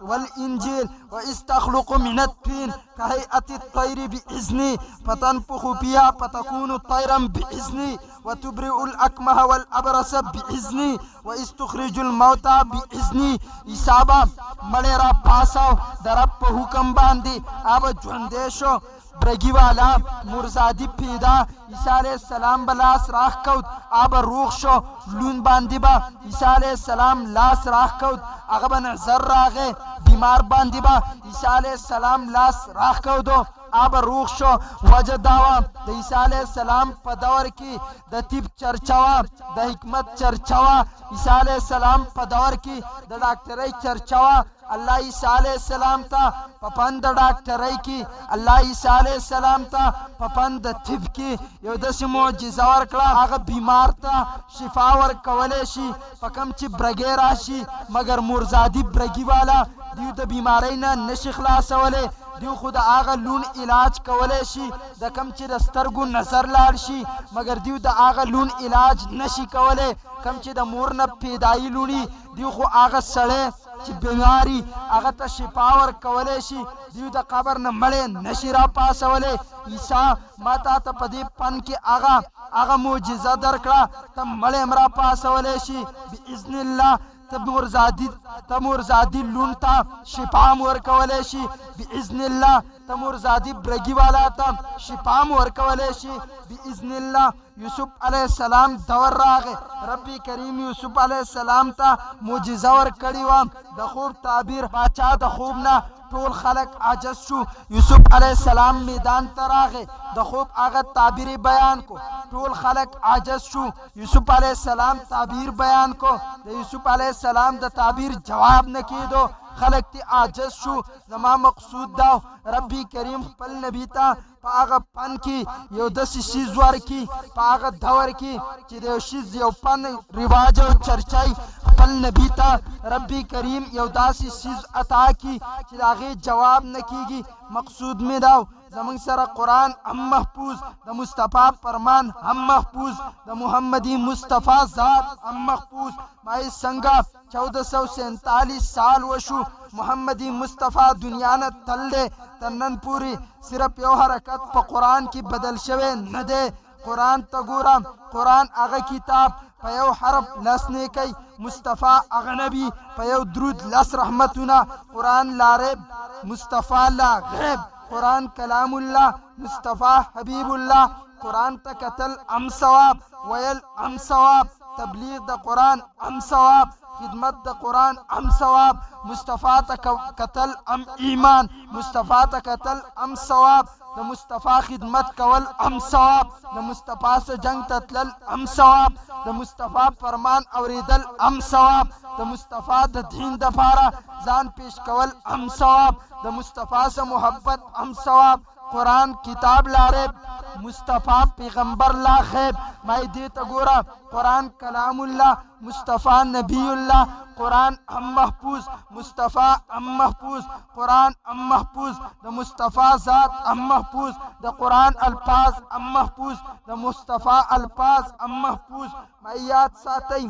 والانجیل واذ تخلق من الطین كهيئة الطير بإذني فتنفخ فيها فتكون طيرا بإذني وتبرئ الأكمه والأبرص بإذني وإذ تخرج الموتى بإذني. حسابا مړی را پاساو د رب په حکم باندې آب ژوندی شو. برگی والا مرزادی پیدا عیسی علیہ السلام بلاس راخ کود آب روخ شو. لون باندی با عیسی علیہ السلام لاس راخ کود آغا با نظر راغے. بیمار باندی با عیسی علیہ السلام لاس راخ کودو آب روخ شو. وجہ داوا د عیسی علیہ السلام په دور کی د طب چرچوا د حکمت چرچوا. عیسی علیہ السلام په دور کی د ډاکټرۍ چرچوا. الله عیسی علیہ السلام تا پپند ډاکټرۍ کی، الله عیسی علیہ السلام تا پپند طب کی یو داسې معجزه ورکړه هغه بیمار ته شفا ورکولی شي په کوم چې برګې راشي. مګر مرزادي برګي والا دیو د بیمارۍ نه نشي خلاصولی. دیو خو د هغه لون علاج کولی شي د کوم چې د سترګو نظر لاړ شي، مګر دیو د هغه لون علاج نشي کولی کوم چې د مور نه پیدایي لوني. دیو خو هغه سړی چې بیماري هغه ته شفا ورکولی شي. دیو د قبر نه مړی نشي را پاسولی. عیسی ما تا ته په دې پن کې هغه معجزه درکړه ته مړی هم را پاسولی شي باذن الله. ته مرزادی لون تا شفا هم ورکولی شي باذن الله. ته مرزادی برګي والا ته شفا هم ورکولی شي باذن الله. یوسف علیہ السلام دور راغی. ربی کریم یوسف علیہ السلام ته معجزه ورکړې وه د خوب تعبیر. باچا د خوب نه ټول خلق عاجز شو. یوسف علیہ السلام میدان ته راغی د خوب هغه تعبیر بیان کو، ټول خلق عاجز شو. یوسف علیہ السلام تعبیر بیان کو، د یوسف علیہ السلام د تعبیر جواب نه کېدو، خلق تی عاجز شو. زما مقصود دا ربی کریم خپل نبی ته په هغه پن کې یو داسې شیز ورکړي په هغه دور کې چې د یو شیز یو پن رواج او چرچای خپل نبی ته ربی کریم یو داسې شیز عطا کړي چې د هغې جواب نه کېږي. مقصود مې دا زمونږ سره قرآن هم محفوظ، د مصطفی فرمان هم محفوظ، د محمدی مصطفی ذات هم محفوظ. مای څنګه 1447 سال وشو محمدی مصطفی دنیا نه تل دی تر نن پورې صرف یو حرکت په قرآن کې بدل شوی نه دی. قرآن ته ګورم، قرآن هغه کتاب په یو حرف لس نیکی، مصطفی هغه نبی په یو درود لس رحمتونه. قرآن لا ریب مصطفی لا غیب، قرآن کلام الله مصطفی حبیب الله. قرآن ته کتل ام ثواب، ویل ام ثواب، تبلیغ د قرآن ام ثواب، خدمت د قرآن ام ثواب. مصطفی ته کتل ام ایمان، مصطفی ته کتل ام ثواب، د مصطفی خدمت کول ام ثواب، د مصطفی سره جنگ ته تلل ام ثواب، د مصطفی فرمان اوریدل ام ثواب، د مصطفی د دین دپاره ځان پیش کول ام ثواب، د مصطفی سره محبت ام ثواب. قرآن کتاب لا ریب، مصطفی پیغمبر لا خیب. مای دې ته ګوره قرآن کلام الله، مصطفی نبی الله. قرآن ام محفوظ، مصطفی ام محفوظ، قرآن ام محفوظ، د مصطفی ذات ام محفوظ، د قرآن الفاظ ام محفوظ، د مصطفی الفاظ ام محفوظ. مای یاد ساتئ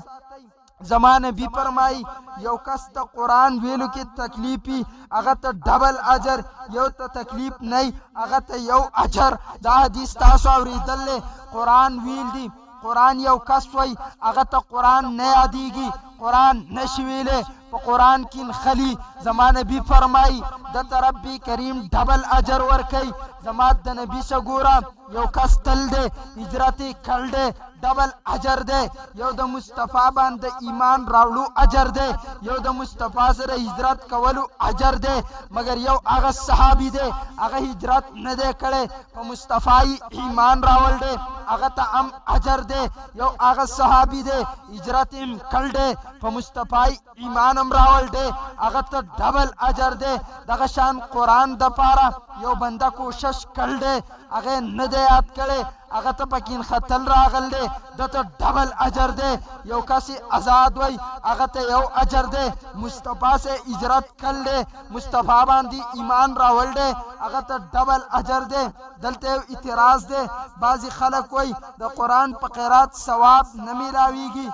زما نبی فرمائی یو کس ته قرآن ویلو کې تکلیفي هغه ته ډبل اجر، یو ته تکلیف نه هغه ته یو اجر. دا حدیث تاسو اورېدلی. قرآن ویل دی، قرآن یو کس وی هغه ته قرآن نه یادیږي قرآن نشي ویلی په قرآن کې خلی زما نبی فرمایي دته ربي کریم ډبل اجر ورکوي زما د نبی څه ګوره یو کس تل دی هجرت یې کړ دی ډبل اجر دی یو د مصطفی باندې ایمان راوړو اجر دی یو د مصطفی سره هجرت کولو اجر دی مګر یو هغه صحابي دی هغه هجرت نه دی کړی په مصطفی ایمان راوړ دی هغه ته هم اجر دی یو هغه صحابي دی هجرت هم کړ دی په مصطفی ایمان هم راوړ دی هغه ته ډبل اجر دی دغه شان قرآن د پاره یو بنده کوشش کړ دی هغه نه دی یاد کړی هغه ته پکې خطل راغل دی دته ډبل اجر دی یو کس آزاد وی هغه ته یو اجر دی مصطفی سے هجرت کړ دی مصطفی باندې ایمان راوړ دی هغه ته ډبل اجر دی دلته اعتراض دی بعضی خلک وی د قرآن په قرات ثواب نه میلاویږي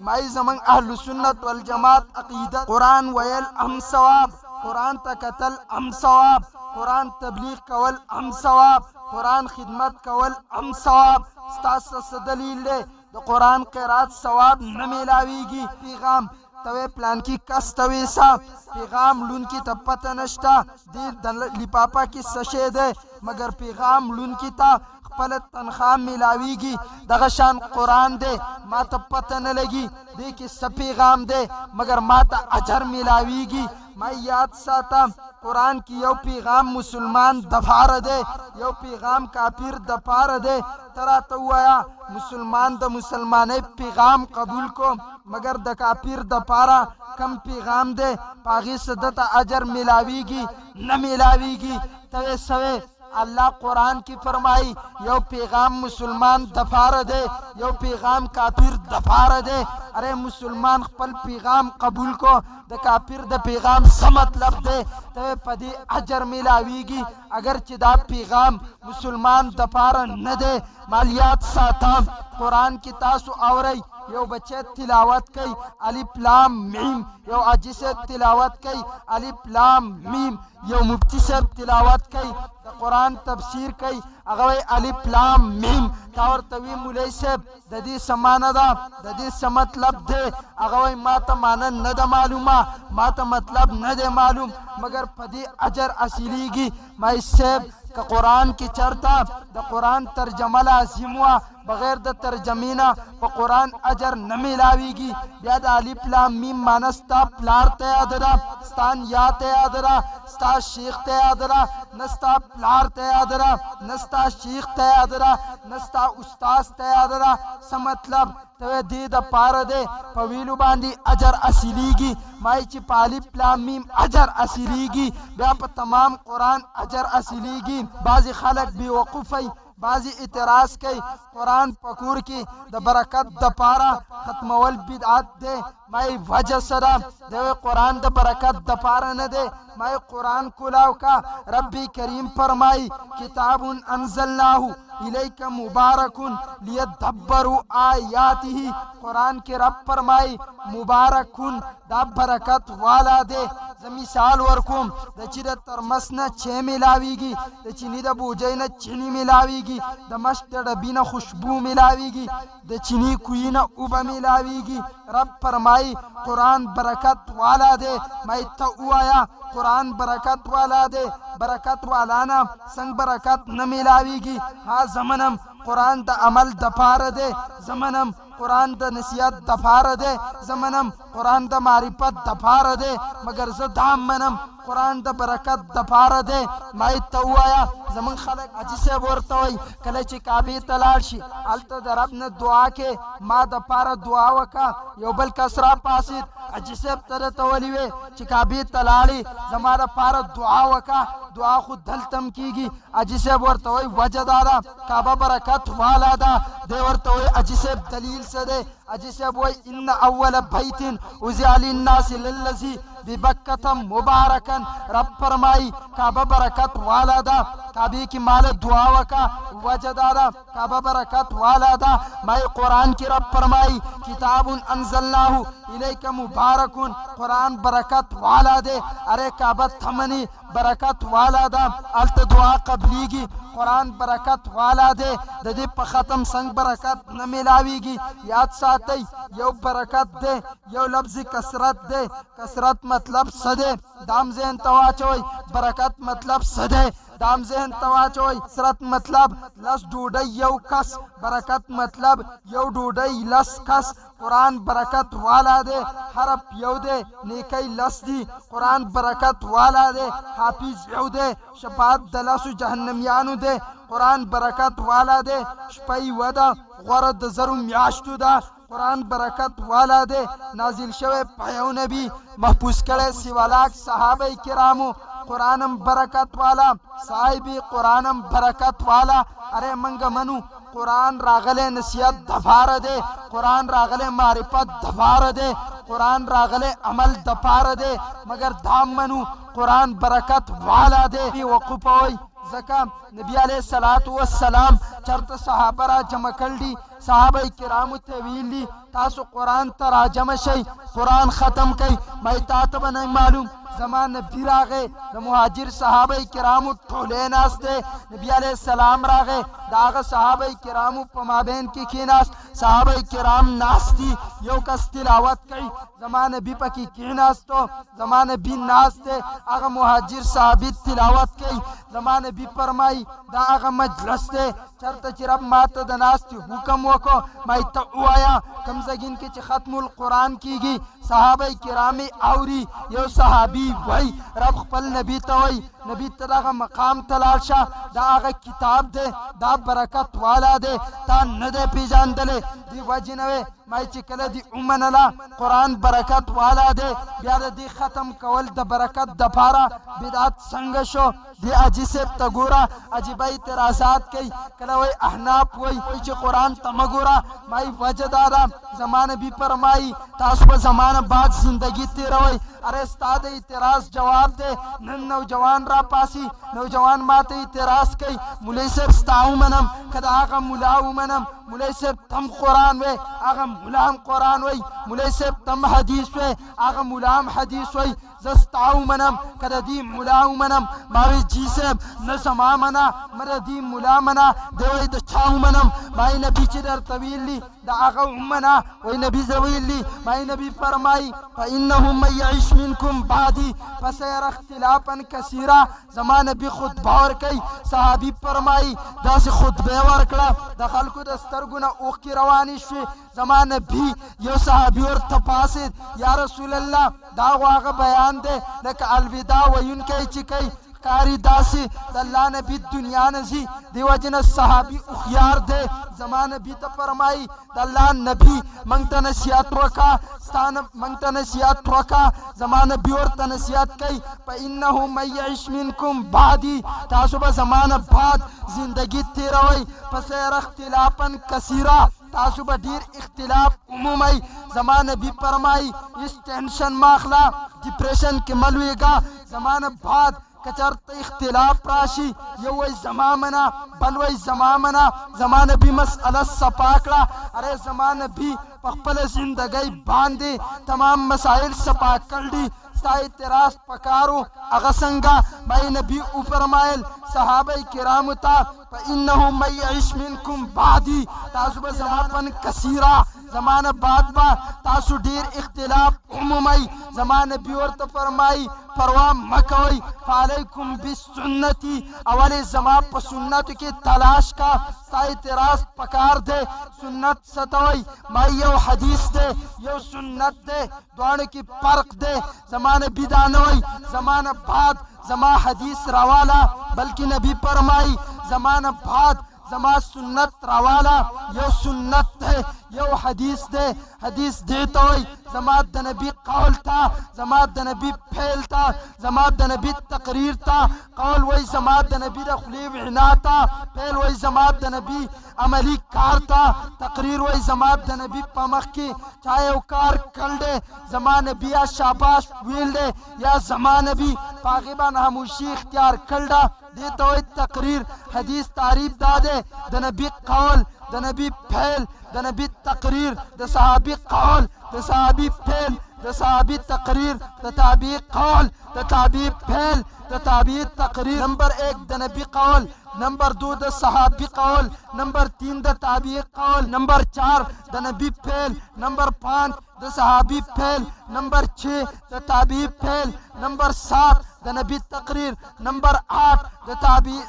مای زمون اهل سنت والجماعت عقیده قرآن ویل هم ثواب قرآن ته کتل هم ثواب قرآن تبلیغ کول هم ثواب قرآن خدمت کول هم ثواب ستاسو څه دلیل دی د قرآن قرات ثواب نه میلاویږي پیغام توی پلان کی کس توی سا پیغام لون کی تا پتہ نشتا دیر دن لپاپا کی سشے دے مگر پیغام لون کی تا خپل تنخواہ ملاویگی دغه شان قرآن دے ما تا پتہ نہ لگی دے کی سب پیغام دے مگر ما تا اجر ملاویگی میں یاد ساتا قرآن کی یو پیغام مسلمان دفار دے یو پیغام کافر دفار دے ترا تو آیا مسلمان د مسلمانے پیغام قبول کو مگر د کافر دپارا کم پیغام دے پاغی صدت اجر ملاویگی نہ ملاویگی توے سوے اللہ قرآن کی فرمائی یو پیغام مسلمان دفار دے یو پیغام کافر دفار دے ارے مسلمان خپل پیغام قبول کو د کافر د پیغام څه مطلب دے ته پدی اجر ملاویگی اگر چې دا پیغام مسلمان دپار نه دے مالیات ساتم قرآن کی تاسو اوری یو بچے تلاوت کئی الف لام میم یو عاجز سے تلاوت کئی الف لام میم یو مفتی سے تلاوت کئی قرآن تفسیر کئی اگوی الف لام میم تاور توی مولی سے ددی سمانہ دا ددی سمطلب دے اگوی ما تا مانا ندا معلومہ ما تا مطلب ندے معلوم مگر پدی اجر اصیلیگی ما اس سے کہ قرآن کی چرتا دا قرآن ترجمہ لازم ہوا بغیر د ترجمینا په قرآن اجر نه ملاویږي بیا د الف لام میم معنی ستا پلار ته یاد ده ستا نیا ته یاد ده ستا شیخ ته یاد ده نه ستا پلار ته یاد ده نه ستا شیخ ته یاد ده نه ستا استاذ ته یاد ده څه مطلب ته دې د پاره دی په ویلو باندې اجر حاصلیږي مای چې په الف لام میم اجر حاصلیږي بیا په تمام قرآن اجر حاصلیږي بعضې خلک بې وقوفی بعضی اعتراض کئی قرآن پکور کی دا برکت دا پارا ختمول بدعات دے مائی وجہ سرا دے قرآن دا برکت دا پارا نہ دے مائی قرآن کلاو کا ربی کریم فرمائی کتاب انزلناہو الیک مبارکن لیدبروا آیاتی قرآن کے رب فرمائی مبارکن دا برکت والا دے مثال ورکوم د چې د ترمس نه چه ملاویږي د چینی د بوجۍ نه چینی ملاویږي د مشک د ډبي نه خوشبو ملاویږي د چینی کوی نه اوبه ملاویږي رب فرمایي قرآن برکت والا دی مای ته ووایه قرآن برکت والا دی برکت والا نه څنګه برکت نه ملاویږي ها زمنم قرآن د عمل دپاره دی زمنم قرآن د نصیحت دپاره دی زمنم قرآن د معرفت دپاره دی مگر زه دا منم قرآن د برکت دپاره دی مای ته ووایه زمونږ خلک حاجي صاحب ورته وایي کله چې کعبې ته لاړ شي هلته د رب نه دعا کې ما دپاره دعا وکړه یو بل کس را پاسید حاجي صاحب ته راته ولي وې چې کعبې ته لاړې زما دپاره دعا وکړه دعا خو دلته هم کېږي حاجي صاحب ورته وایي وجه دا ده کعبه برکت والا ده دی ورته وایي حاجي صاحب دلیل څه دی حاجي صاحب وایي ان اول بیت وضع للناس للذي ببکة مبارکا رب فرمائی کعبہ برکت والا دا کعبے کی مال دعا وکا وجہ دادا کعبہ برکت والا دا مائی قرآن کی رب فرمائی کتاب انزلناہو الیک مبارکن قرآن برکت والا دے ارے کعبہ تھمنی برکت والا والا دا الته دعا قبلیږي قرآن برکت والا دی د دې په ختم څنګه برکت نه میلاویږي یاد ساتئ یو برکت دی یو لفظ کثرت دی کثرت مطلب څه دی دام ذهن ته واچوئ برکت مطلب څه دی دام ذهن ته واچوئ کثرت مطلب لس ډوډۍ یو کس برکت مطلب یو ډوډۍ لس کس قرآن برکت والا دی حرف یو دی نیکی لس دی قرآن برکت والا دی حافظ یو دی شفاعت د لسو جهنمیانو دی قرآن برکت والا دی شپه وده غوره د زرو میاشتو ده قرآن برکت والا دی نازل شوی په یو نبی محفوظ کړی سیوالاک صحابه کرامو قرآنم برکت والا صاحب قرآنم برکت والا ارے منګ منو قرآن راغله نصیحت دپاره دی قرآن راغله معرفت دپاره دی قرآن راغله عمل دپاره دی مگر دام منو قرآن برکت والا دی وقوف وای ځکه نبی علیه الصلاة والسلام چرته صحابه را جمع کړل دي صحابه کرامو ته ویل دي تاسو قرآن ته را جمع شئ قرآن ختم کئ مای تا ته به نه معلوم زما نبی راغی د مهاجر صحابه کرامو ټولې ناستې نبی علیه السلام راغی د هغه صحابه کرامو په مابین کې کېناست صحابه کرام ناستي یو کس تلاوت کوي زما نبی پکې کېناستو زما نبی ناست دی هغه مهاجر صحابي تلاوت کوي زما نبی فرمایي دا هغه مجلس دی چرته چې رب ماته د ناستې حکم وکړو مای ته ووایه کوم ځګین کې چې ختم القرآن کېږي صحابه کرامې اوري یو صحابي وای رب خپل نبی ته وای نبی ته دغه مقام ته لاړ شه دا هغه کتاب دی دا برکت والا دی تا نه دی پېژندلی دې وجې نه وې مای چې کله دې ومنله قرآن برکت والا دی بیا د دې ختم کول د برکت دپاره بدعت څنګه شو دې حاجي صاحب ته ګوره عجیبه اعتراضات کوي کله وایي احناف وایي چې قرآن ته مه ګوره مای وجه دا ده زما نبي فرمایي تاسو به زمانه بعد زندگی تیروئ ارے ستا د اعتراض جواب دی نن نوجوان را پاسي نوجوان ماته اعتراض کوي مولوي صاحب ستا ومنم که د هغه ملا ومنم مولوي صاحب تم قرآن وی هغه ملا هم قرآن وی مولوي صاحب تم حدیث وی هغه ملا هم حدیث وی زه ستا ومنم که د دې ملا ومنم ما وی جی صاحب نه زما منه مه د دې ملا منه دی وایي د چا ومنم مای نبي چې درته ویلي د هغه ومنه وایي نبي زه ویلي مای نبي فرمایي فانه من یعش منکم بعدي فسيرى اختلافا كثيرا زما نبي خطبه ورکوي صحابي فرمایي داسې خطبه ورکړه د خلکو د سترګو نه اوښکې روانې شوې زما نبي یو صحابي ورته پاسېد یا رسول الله دا خو هغه بیان دی لکه الوداع ویونکی چې کوي کاری داسې د الله نبي دنیا نه ځي دې وجې نه صحابي هوښیار دی زما نبي ته فرمایي د الله نبي موږ ته نصیحت وکړه ستا موږ ته نصیحت وکړه زما نبي ورته نصیحت کوي فانه من یعش منکم بعدي تاسو به زما نه بعد زندگی تیروئ فسيرى اختلافا کثیرا تاسو به ډېر اختلاف عمومي زما نبي فرمایي هېڅ ټینشن مه اخله ډپریشن کې مه لویږه زما نه بعد کچرته اختلاف راشي یو وای زما منه بل وای زما منه زما نبي مسئله صفا کړه ارے زما نبي په خپله زندګۍ باندې تمام مسائل صفا کړل دي ستا اعتراض پکارو هغه څنګه مای نبي وفرمایل صحابه کرامو ته فانه من یعش منکم بعدي تاسو به زما پن کثیره زمانه بعد با تاسو ډیر اختلاف عمومي زما نبي ورته فرمایي پروا مه کوئ فعلیکم بسنتي اول زما په سنتو کې تلاش کا ستا اعتراض پکار دی سنت څه ته وایي ما یو حدیث دی یو سنت دی دواړو کې فرق دی زما نبي دا نه وایي زمانه بعد زما حدیث راواله بلکې نبي فرمایي زمانه بعد زما سنت راواله یو سنت دی یو حدیث دی حدیث دی ته وایي زما د نبي قول ته زما د نبي فعل ته زما د نبي تقریر ته قول وایي زما د نبي د خولې وعنا ته فعل وایي زما د نبي عملي کار ته تقریر وایي زما د نبي په مخ کې چا یو کار کړی دی زما نبي یا شاباش ویل دی یا زما نبي په هغې باندې خاموشي اختیار کړل ده دې ته وایي تقریر حدیث تعریف دا دی د نبي قول د نبي فعل د نبي تقریر د صحابي قول د صحابي فعل د صحابي تقریر د تابعی قول د تابعی فعل د تابعی تقریر نمبر 1 د نبی قول نمبر 2 د صحابي قول نمبر 3 د تابعی قول نمبر 4 د نبی فعل نمبر 5 د صحابي فعل نمبر 6 د تابعی فعل نمبر 7 د نبی تقریر نمبر 8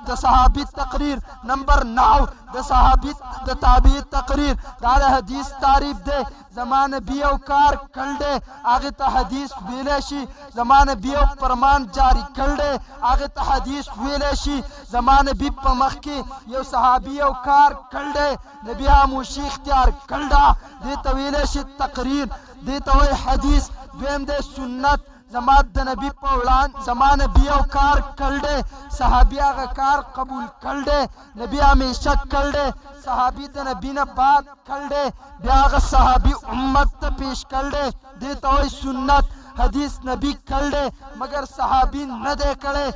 د صحابي تقریر نمبر 9 د صحابي د تابعی تقریر دا حدیث تعریف ده زمان نبی او کار کړل ده هغه ته حدیث ویل شي زمان نبی او فرمان جاری کړل ده هغه ته حدیث ویل شي زمان نبی په مخ کې یو صحابي او کار کړل ده نبی خاموشي اختیار کړل ده دې ته ویل شي تقریر دې ته وایي حدیث دویم ده سنت زمان د نبی په وړاندې زمان نبی او کار کړل ده صحابي هغه کار قبول کړل ده نبی همیشه کړل ده صحابي د نبی نه بعد کړل ده بیا هغه صحابي امت ته پیش کړل ده دې ته وایي سنت حدیث نبی کړل ده مگر صحابي نه دی کړی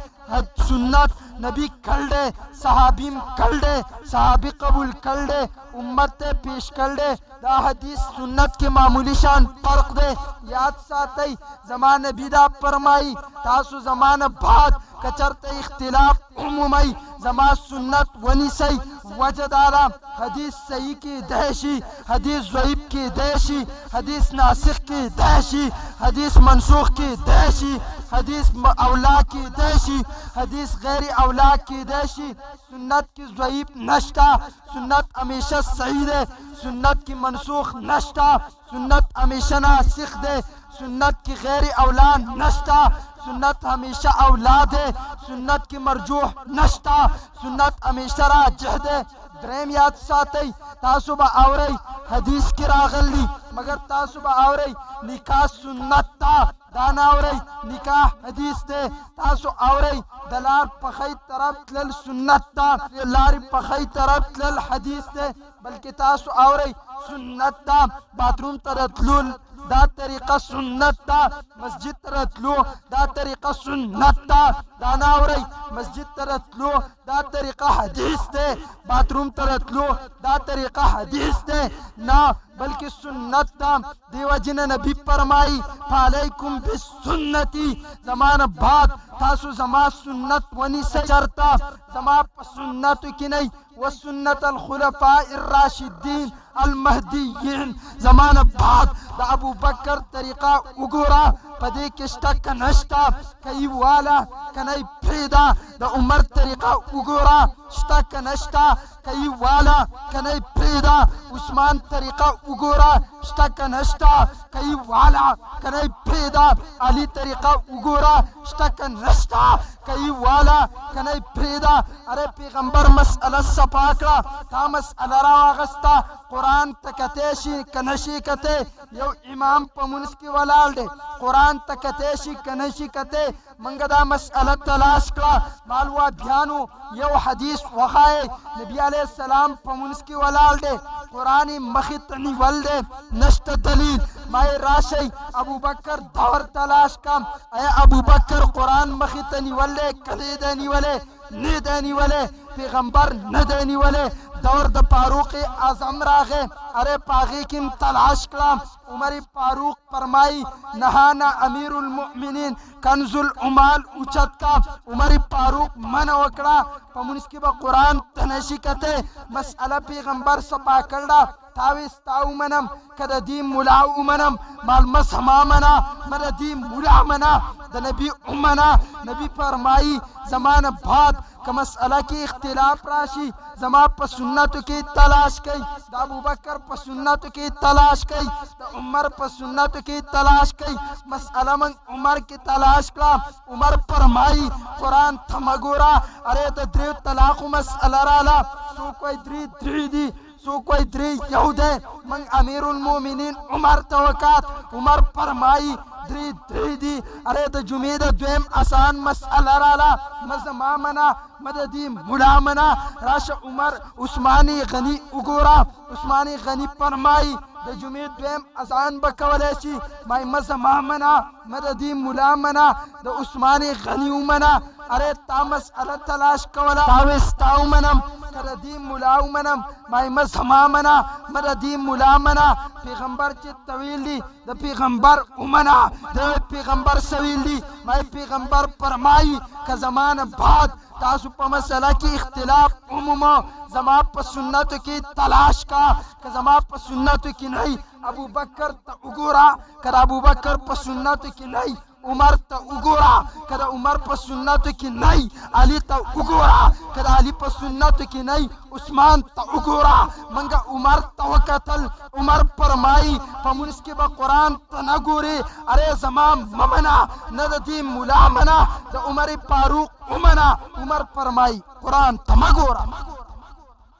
سنت نبی کړل ده صحابي کړل ده صحابي قبول کړل ده امت ته پیش کړل ده دا حدیث سنت کے معمولی شان فرق دے یاد ساتي زمان نبی دا فرمائی تاسو زمان بعد کچرت اختلاف عمومی زمان سنت ونیسی وجدالا حدیث صحیح کی دہشی حدیث ضعیف کی دہشی حدیث ناسخ کی دہشی حدیث منسوخ کی دہشی حدیث اولا کی دہشی حدیث غیر اولا کی دہشی سنت کی ضعیف نشتا سنت ہمیشہ صحیح دے سنت کی منسوخ نشتا سنت ہمیشہ ناسخ دے سنت کی غیر اولاد نشتا سنت ہمیشہ اولاد ہے سنت کی مرجوح نشتا سنت ہمیشہ راجح دے دریم یاد ساتي تاسو به اوري حدیث کی راغلی مگر تاسو به اوري نکاح سنت تا دا نه اوري نکاح حدیث ته تاسو اوري دلار پخی طرف تل سنت تا لار پخی طرف تل حدیث ته بلکہ تاسو اوري سنت تا باتروم ترتلول دا طریقہ سنت تا مسجد ترتلو دا طریقہ سنت تا دا ناوری مسجد ترتلو دا طریقہ حدیث تے باتروم ترتلو دا طریقہ حدیث تے نا بلکہ سنت تا دیو جن نبی فرمائی فعلیکم بسنتی زمان بعد تاسو زمان سنت ونی سے چرتا زمان سنت کی نہیں وسنت الخلفاء الراشدین المهدیین زمان بعد دا ابو بکر طریقہ اگورا پدے کشتا کنشتا کئی والا کنئی پھیدا دا عمر طریقہ اگورا شتا کنشتا کئی والا کنئی پھیدا عثمان طریقہ اگورا شتا کنشتا کئی والا کنئی پھیدا علی طریقہ اگورا شتا کنشتا کئی والا کنئی پھیدا ارے پیغمبر مسئلہ سپاکا تا مسئلہ راغستا قرآن تکتیشی کنشی کتے یو امام پمونس کی ولال دے قرآن تکتیشی کنشی کتے منگدا مسئلہ تلاش کا مالوا بیانو یو حدیث وخائے نبی علیہ السلام پمونس کی ولال دے قرآن مخیطنی ولدے نشت دلیل مائے راشی ابو بکر دور تلاش کا اے ابو بکر قرآن مخیطنی ولدے کلی دینی ولے نی دینی ولے پیغمبر نہ دینی ولے دور د فاروق اعظم راغے ارے پاغی کم تلاش کلام عمر فاروق فرمائی نہانا امیر المؤمنین کنز العمال اچت کا عمر فاروق من وکڑا پمونس کی با قرآن تنشی کتے مسئلہ پیغمبر سپا کردہ تاویستاو منم کدا دی ملاو منم مال مسما منا مدا دی ملا منا دا نبی امنا نبی فرمائی زمان بعد کا مسئلہ کی اختلاف راشی زمان پا سنت کی تلاش کی دا ابو بکر پا سنت کی تلاش کی دا عمر پا سنت کی تلاش کی مسئلہ من عمر کی تلاش کلا عمر فرمائی قرآن تھمگورا ارے دا دریو طلاق مسئلہ رالا سو کوئی دری دی سو کوئی دری یہودے من امیر المومنین عمر توقات عمر فرمائی دری دی ارے دا جمید دویم آسان مسئلہ رالا مزمامنا مددی ملامنا راش عمر عثمانی غنی اگورا عثمانی غنی فرمائی دا جمید دویم آسان بکولیشی مائی مزمامنا مددی ملامنا دا عثمانی غنی امنا ارے تا مسئلہ تلاش کولا تاوستاو منم کدا دی مولا ومنم مای مزما منا مددی مولا منا پیغمبر چې طویل دی د پیغمبر ومنا د پیغمبر سویل دی مای پیغمبر فرمایي که زمانه بعد تاسو په مسله کې اختلاف عموما زما په سنتو کې تلاش کا که زما په سنتو کې نه ابو بکر ته وګوره که ابو بکر په سنتو کې نه عمر ته وګوره که د عمر په سنتو کې نه علي ته وګوره که د علي په سنتو کې نه عثمان ته وګوره منګه عمر ته وکتل عمر فرمایي په منځ کې به قرآن ته نه ګورې ارے زما ممنه نه د دې ملا منه د عمر فاروق ومنه عمر فرمایي قرآن ته مه ګوره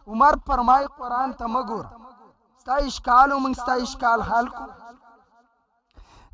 عمر فرمایي قرآن ته مه ګوره ستا اشکال و موږ ستا اشکال حل کو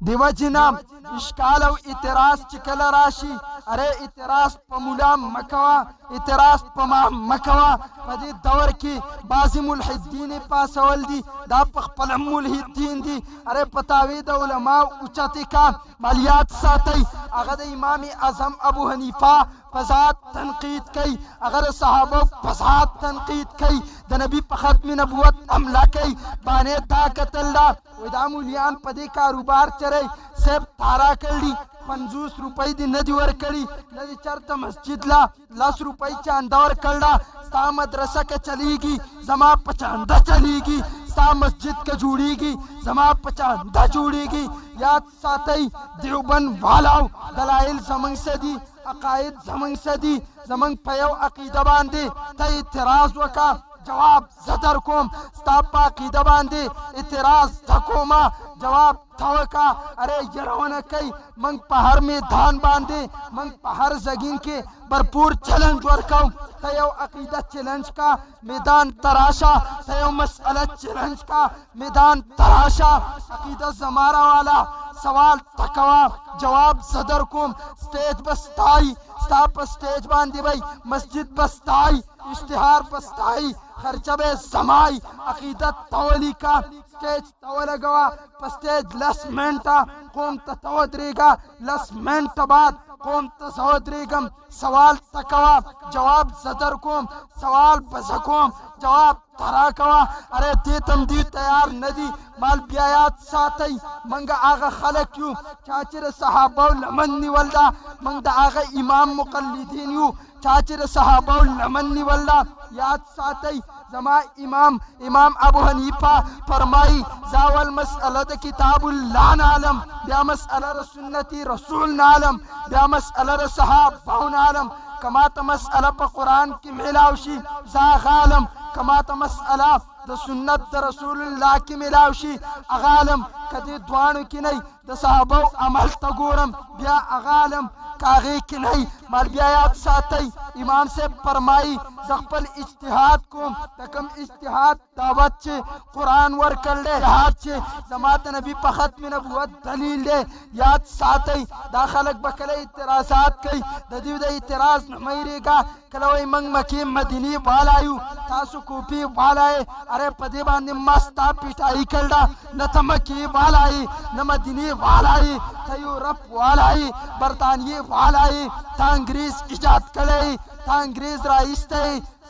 دیو جناب اشکال او اعتراض چې کله راشي ارے اعتراض په مولا مکوا اعتراض په ما مکوا په دې دور کې بعضې ملحدین پاسول دي دا په خپله ملحدین دي ارے په تاوید علما اوچتې کا مالیات ساتئ هغه د امام اعظم ابو حنیفه په ذات تنقید کوي هغه د صحابه په ذات تنقید کوي د نبي په ختم نبوت حمله کوي باندې دا کتل دا وایي دا مولیان په دې کاروبار چرئ صاحب تارا کړي 50 روپۍ دې نه دي ورکړي نه دي چېرته مسجد لا 10 روپۍ چانده ورکړله ستا مدرسه که چلیږي زما په چانده چلیږي ستا مسجد که جوړیږي زما په چانده جوړیږي یاد ساتئ دیوبند والاو دلایل زموږ څه دي عقاید زموږ څه دي زموږ په یو عقیده باندې ته اعتراض وکړه جواب زه در کوم ستا په عقیده باندې اعتراض زه کومه جواب ته وکړه ارے یرونه کوي موږ په هر میدان باندې موږ په هر زګین کې भरपूर चैलेंज वर्कआउट तयो अकीदा चैलेंज का मैदान तराशा तयो मसला चैलेंज का मैदान तराशा अकीदा जमारा वाला सवाल तकवा जवाब सदर कुम स्टेज बस्ताई स्टाप स्टेज बांधी भाई मस्जिद बस्ताई इश्तिहार बस्ताई खर्चा बे समाई अकीदा तवली का स्टेज तवल गवा स्टेज लस मिनटा कौम तवदरेगा लस मिनट बाद कौम तसवदरेगम सवाल तकवा जवाब सदर कुम सवाल बसकुम जवाब तरा कवा अरे देतम दी तैयार नदी माल बियात साथई मंगा आगा खलक यू चाचिर सहाबा लमन निवल्दा मंगा आगा इमाम मुकल्लिदीन यू चाचिर सहाबा लमन निवल्दा याद साथई जमा इमाम अबू हनीफा फरमाई जावल मसअला किताबुल्लाह नालम या मसअला सुन्नती रसूल नालम या मसअला सहाबा नालम कमा मसअला पर कुरान की मिलावशी जागालम कमा मसअला द सुन्नत द रसूलुल्लाह की मिलावशी अगालम कदी द्वाणु की नहीं द सहाबा अमल तगोरम बिया अगालम कागे की नहीं माल बियात साथई इमाम से फरमाई जखपल इज्तिहाद को तकम इज्तिहाद दावत छे कुरान वर कर ले हाथ छे जमात नबी पखत में नबुवत दलील दे याद साथई दाखलक बकले इतराजात कई ददीव दे इतराज नमैरेगा कलवई मंग मकी मदीनी वालायु तासु कूपी वालाए अरे पदे बांधे मस्ता पिटाई कलडा न तमकी वालाई न मदीनी वालाई यूरोप वालाई बरतानिये वालाई ता अंग्रेज इजाद कले ता अंग्रेज राइस थे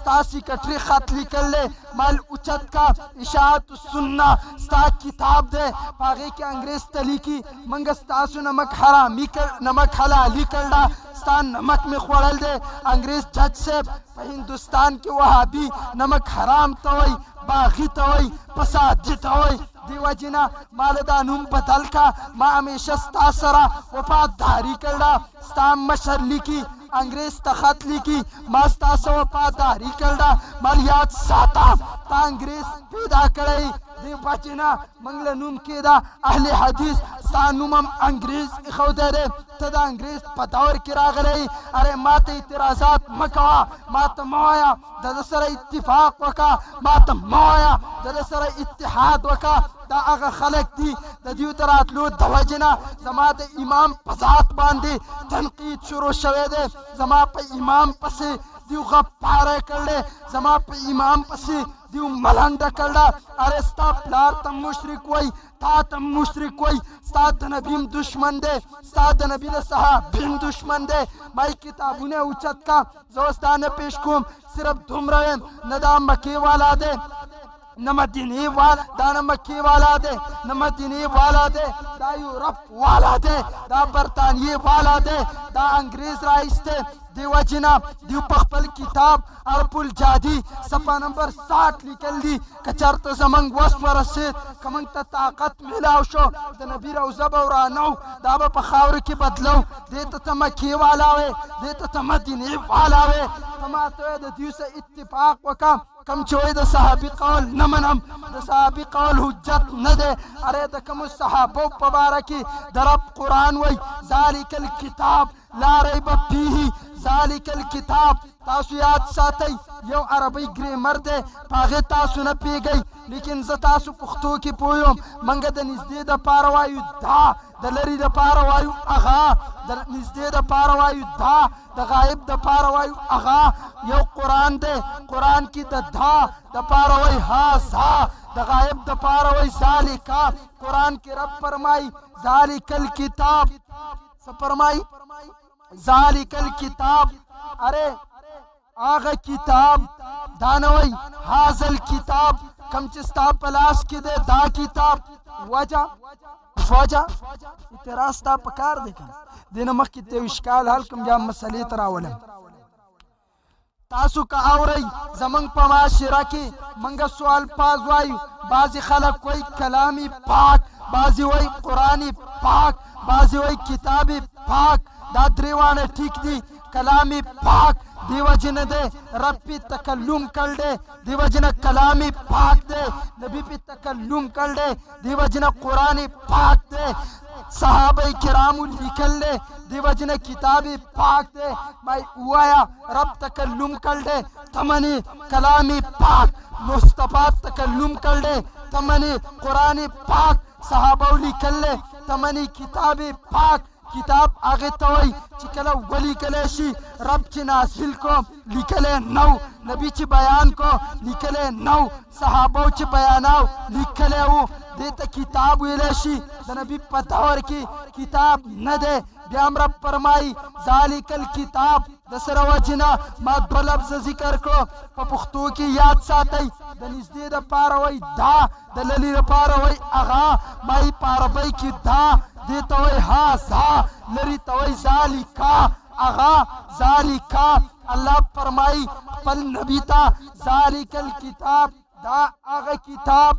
तासी कटरी खत लिखल ले माल उचत का इशात सुन्ना स्ता किताब दे पागे के अंग्रेज तली की मंगस्तासु नमक हरामी कर नमक हलाली करना स्ता नमक में खोड़ल दे अंग्रेज जज से हिंदुस्तान के वहाबी नमक हराम तवई बागी तवई पसादी तवई दिवाजिना मालदानुम बदल का माँ हमेशा स्ता सरा वफादारी करना स्ता मशरली की अंग्रेज तखत लिखी मास्ता सो वफादारी करना मालियात साता ता अंग्रेज पैदा करे दिवाजिना मंगलनुम केदा अहले हदीस सानुमम अंग्रेज इखौदरे तदा अंग्रेज पतावर किरा गरे अरे माते इतराजात मकवा मात मवाया ददसर इत्तिफाक वका मात मवाया ददसर इत्तिहाद वका दा आगा खलक दी ददियो तरात लो दवजना जमात इमाम पजात बांधे तनकीद शुरू शवे दे जमा पे इमाम पसे دیو غپاره کړل زما په ایمان پسې دیو ملنډه کړل اره ستا پلار تم مشرک وای تا تم مشرک وای ستا د نبیم دشمن دی ستا د نبی د صحابین دشمن دی مای کتابونه اوچت کا زوستانه پیش کوم صرف دومره نه دا مکی والا دی نہ مدینی والا دا نہ مکی والا دے نہ مدینی والا دے دا یورپ والا دے دا برطانیہ والا دے دا انگریز رئیس دے دیو جنا دیو پخپل کتاب عرب الجادی صفحہ نمبر 60 لکل دی کچرت زمنگ وست ورسید کمنگ تا طاقت ملاو شو دا نبی روزہ بورانو دا با پخاور کی بدلو دیتا تا مکی والا وے دیتا تا مدینی والا وے تماتوے دا دیو سے اتفاق وکا کم چوئی دا صحابی قول نمنم دا صحابی قول حجت ندے ارے دا کم صحابو پبارکی دا رب قرآن وی ذالک الکتاب لا ریب فیہی ذالک الکتاب تاسو یاد ساتی یو عربی گریمر دے پاغی تاسو نا پی گئی لیکن ز تاسو پختو کی پویم منگا دا نزدی دا پاروایو دا دا لری دا پاروایو اغا دا نزدی دا پاروایو دا غائب دا پاروایو اغا یو قرآن دے قرآن کی دا پاروی ہا دا غائب دا پاروی ذالکا قرآن کی رب فرمائی ذالک الکتاب سپرمائی ذالک الکتاب ارے آغا کتاب دانوی حاضل کتاب کم چستا پلاس کی دے دا کتاب وجہ اعتراض تا پکار دیکھا دینا مخ کی تیو اشکال حل کم جام مسئلے تراولم تاسو کا آوری زمنگ پا معاشرہ کی منگا سوال پازوائی بعضی خلق کوئی کلامی پاک بعضی وی قرآنی پاک بعضی وی کتابی پاک دا دریوانے ٹھیک دی کلامی پاک دیو جن دے رب پی تکلم کر دے دیو جن کلامی پاک دے نبی پی تکلم کر دے دیو جن قرآنی پاک دے صحابہ کرام لکھل دے دیو جن کتابی پاک دے میں اوایا رب تکلم کر دے تمنی کلامی پاک مصطفیٰ تکلم کر دے تمنی قرآنی پاک صحابہ لکھل دے تمنی کتابی پاک کتاب آگے توئی چکلا ولی کلیشی رب چی نازل کو لکلے نو نبی چی بیان کو لکلے نو صحابو چی بیاناو لکلے ہو دیتا کتاب ویلیشی دا نبی پتاور کی کتاب ندے بیام رب فرمائی ذالک الکتاب دسر وجنا ما دو لفظ ذکر کو پا پختو کی یاد ساتی دا نزدی دا پاروی دا دا للی دا پاروی اغا مائی پاربئی کی دا دیتا وی ہا زا لری توی ذالکا اغا ذالکا اللہ فرمائی پل نبی تا ذالک الکتاب دا آغا کتاب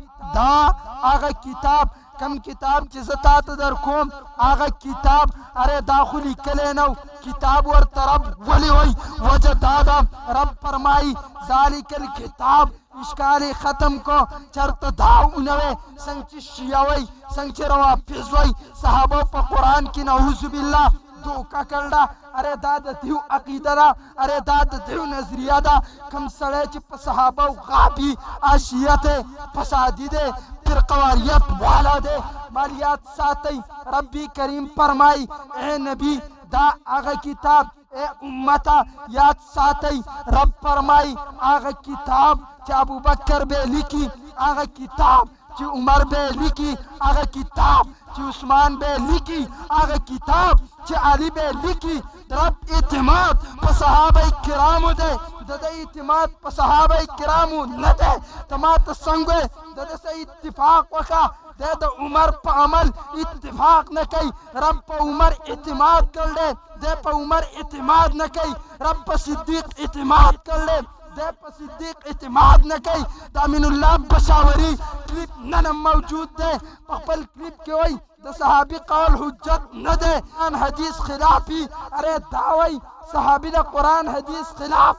کتاب کم کتاب چیزتات در کوم آغا کتاب ارے داخلی کلے نو کتاب ورطا رب ولی ہوئی وجہ دادا رب فرمائی ذالک الکتاب اشکالی ختم کو چرت داو انوے سنچ شیعوی سنچ روا پیزوی صحابہ پا قرآن کی نعوذ باللہ دوکا کردا ارے داد دیو عقیدہ دا ارے داد دیو نظریہ دا کم سڑے چپ صحابہ غابی آشیت فسادی دے پھر قواریت والا دے مالیات ساتی ربی کریم فرمائی اے نبی دا آغا کتاب اے امتا یاد ساتی رب فرمائی آغا کتاب چی ابو بکر بے لکی آغا کتاب چی عمر بے لکی آغا کتاب چی عثمان بے لکی آغا کتاب چی علی بے لکی رب اعتماد پا صحابہ کرامو دے دادا اعتماد پا صحابہ کرامو ندے تمات سنگوے دادا سے اتفاق وکا دے دا عمر پا عمل اتفاق نکی رب پا عمر اعتماد کر لے دے پا عمر اعتماد نکی رب پا صدیق اعتماد کر لے دے پا صدیق اعتماد نکی دامین اللہ بشاوری کلپ ننم موجود دے پخپل کلپ کے ہوئی دا صحابی قول حجت ندے قرآن حدیث خلافی ارے دعوی صحابی دا قرآن حدیث خلاف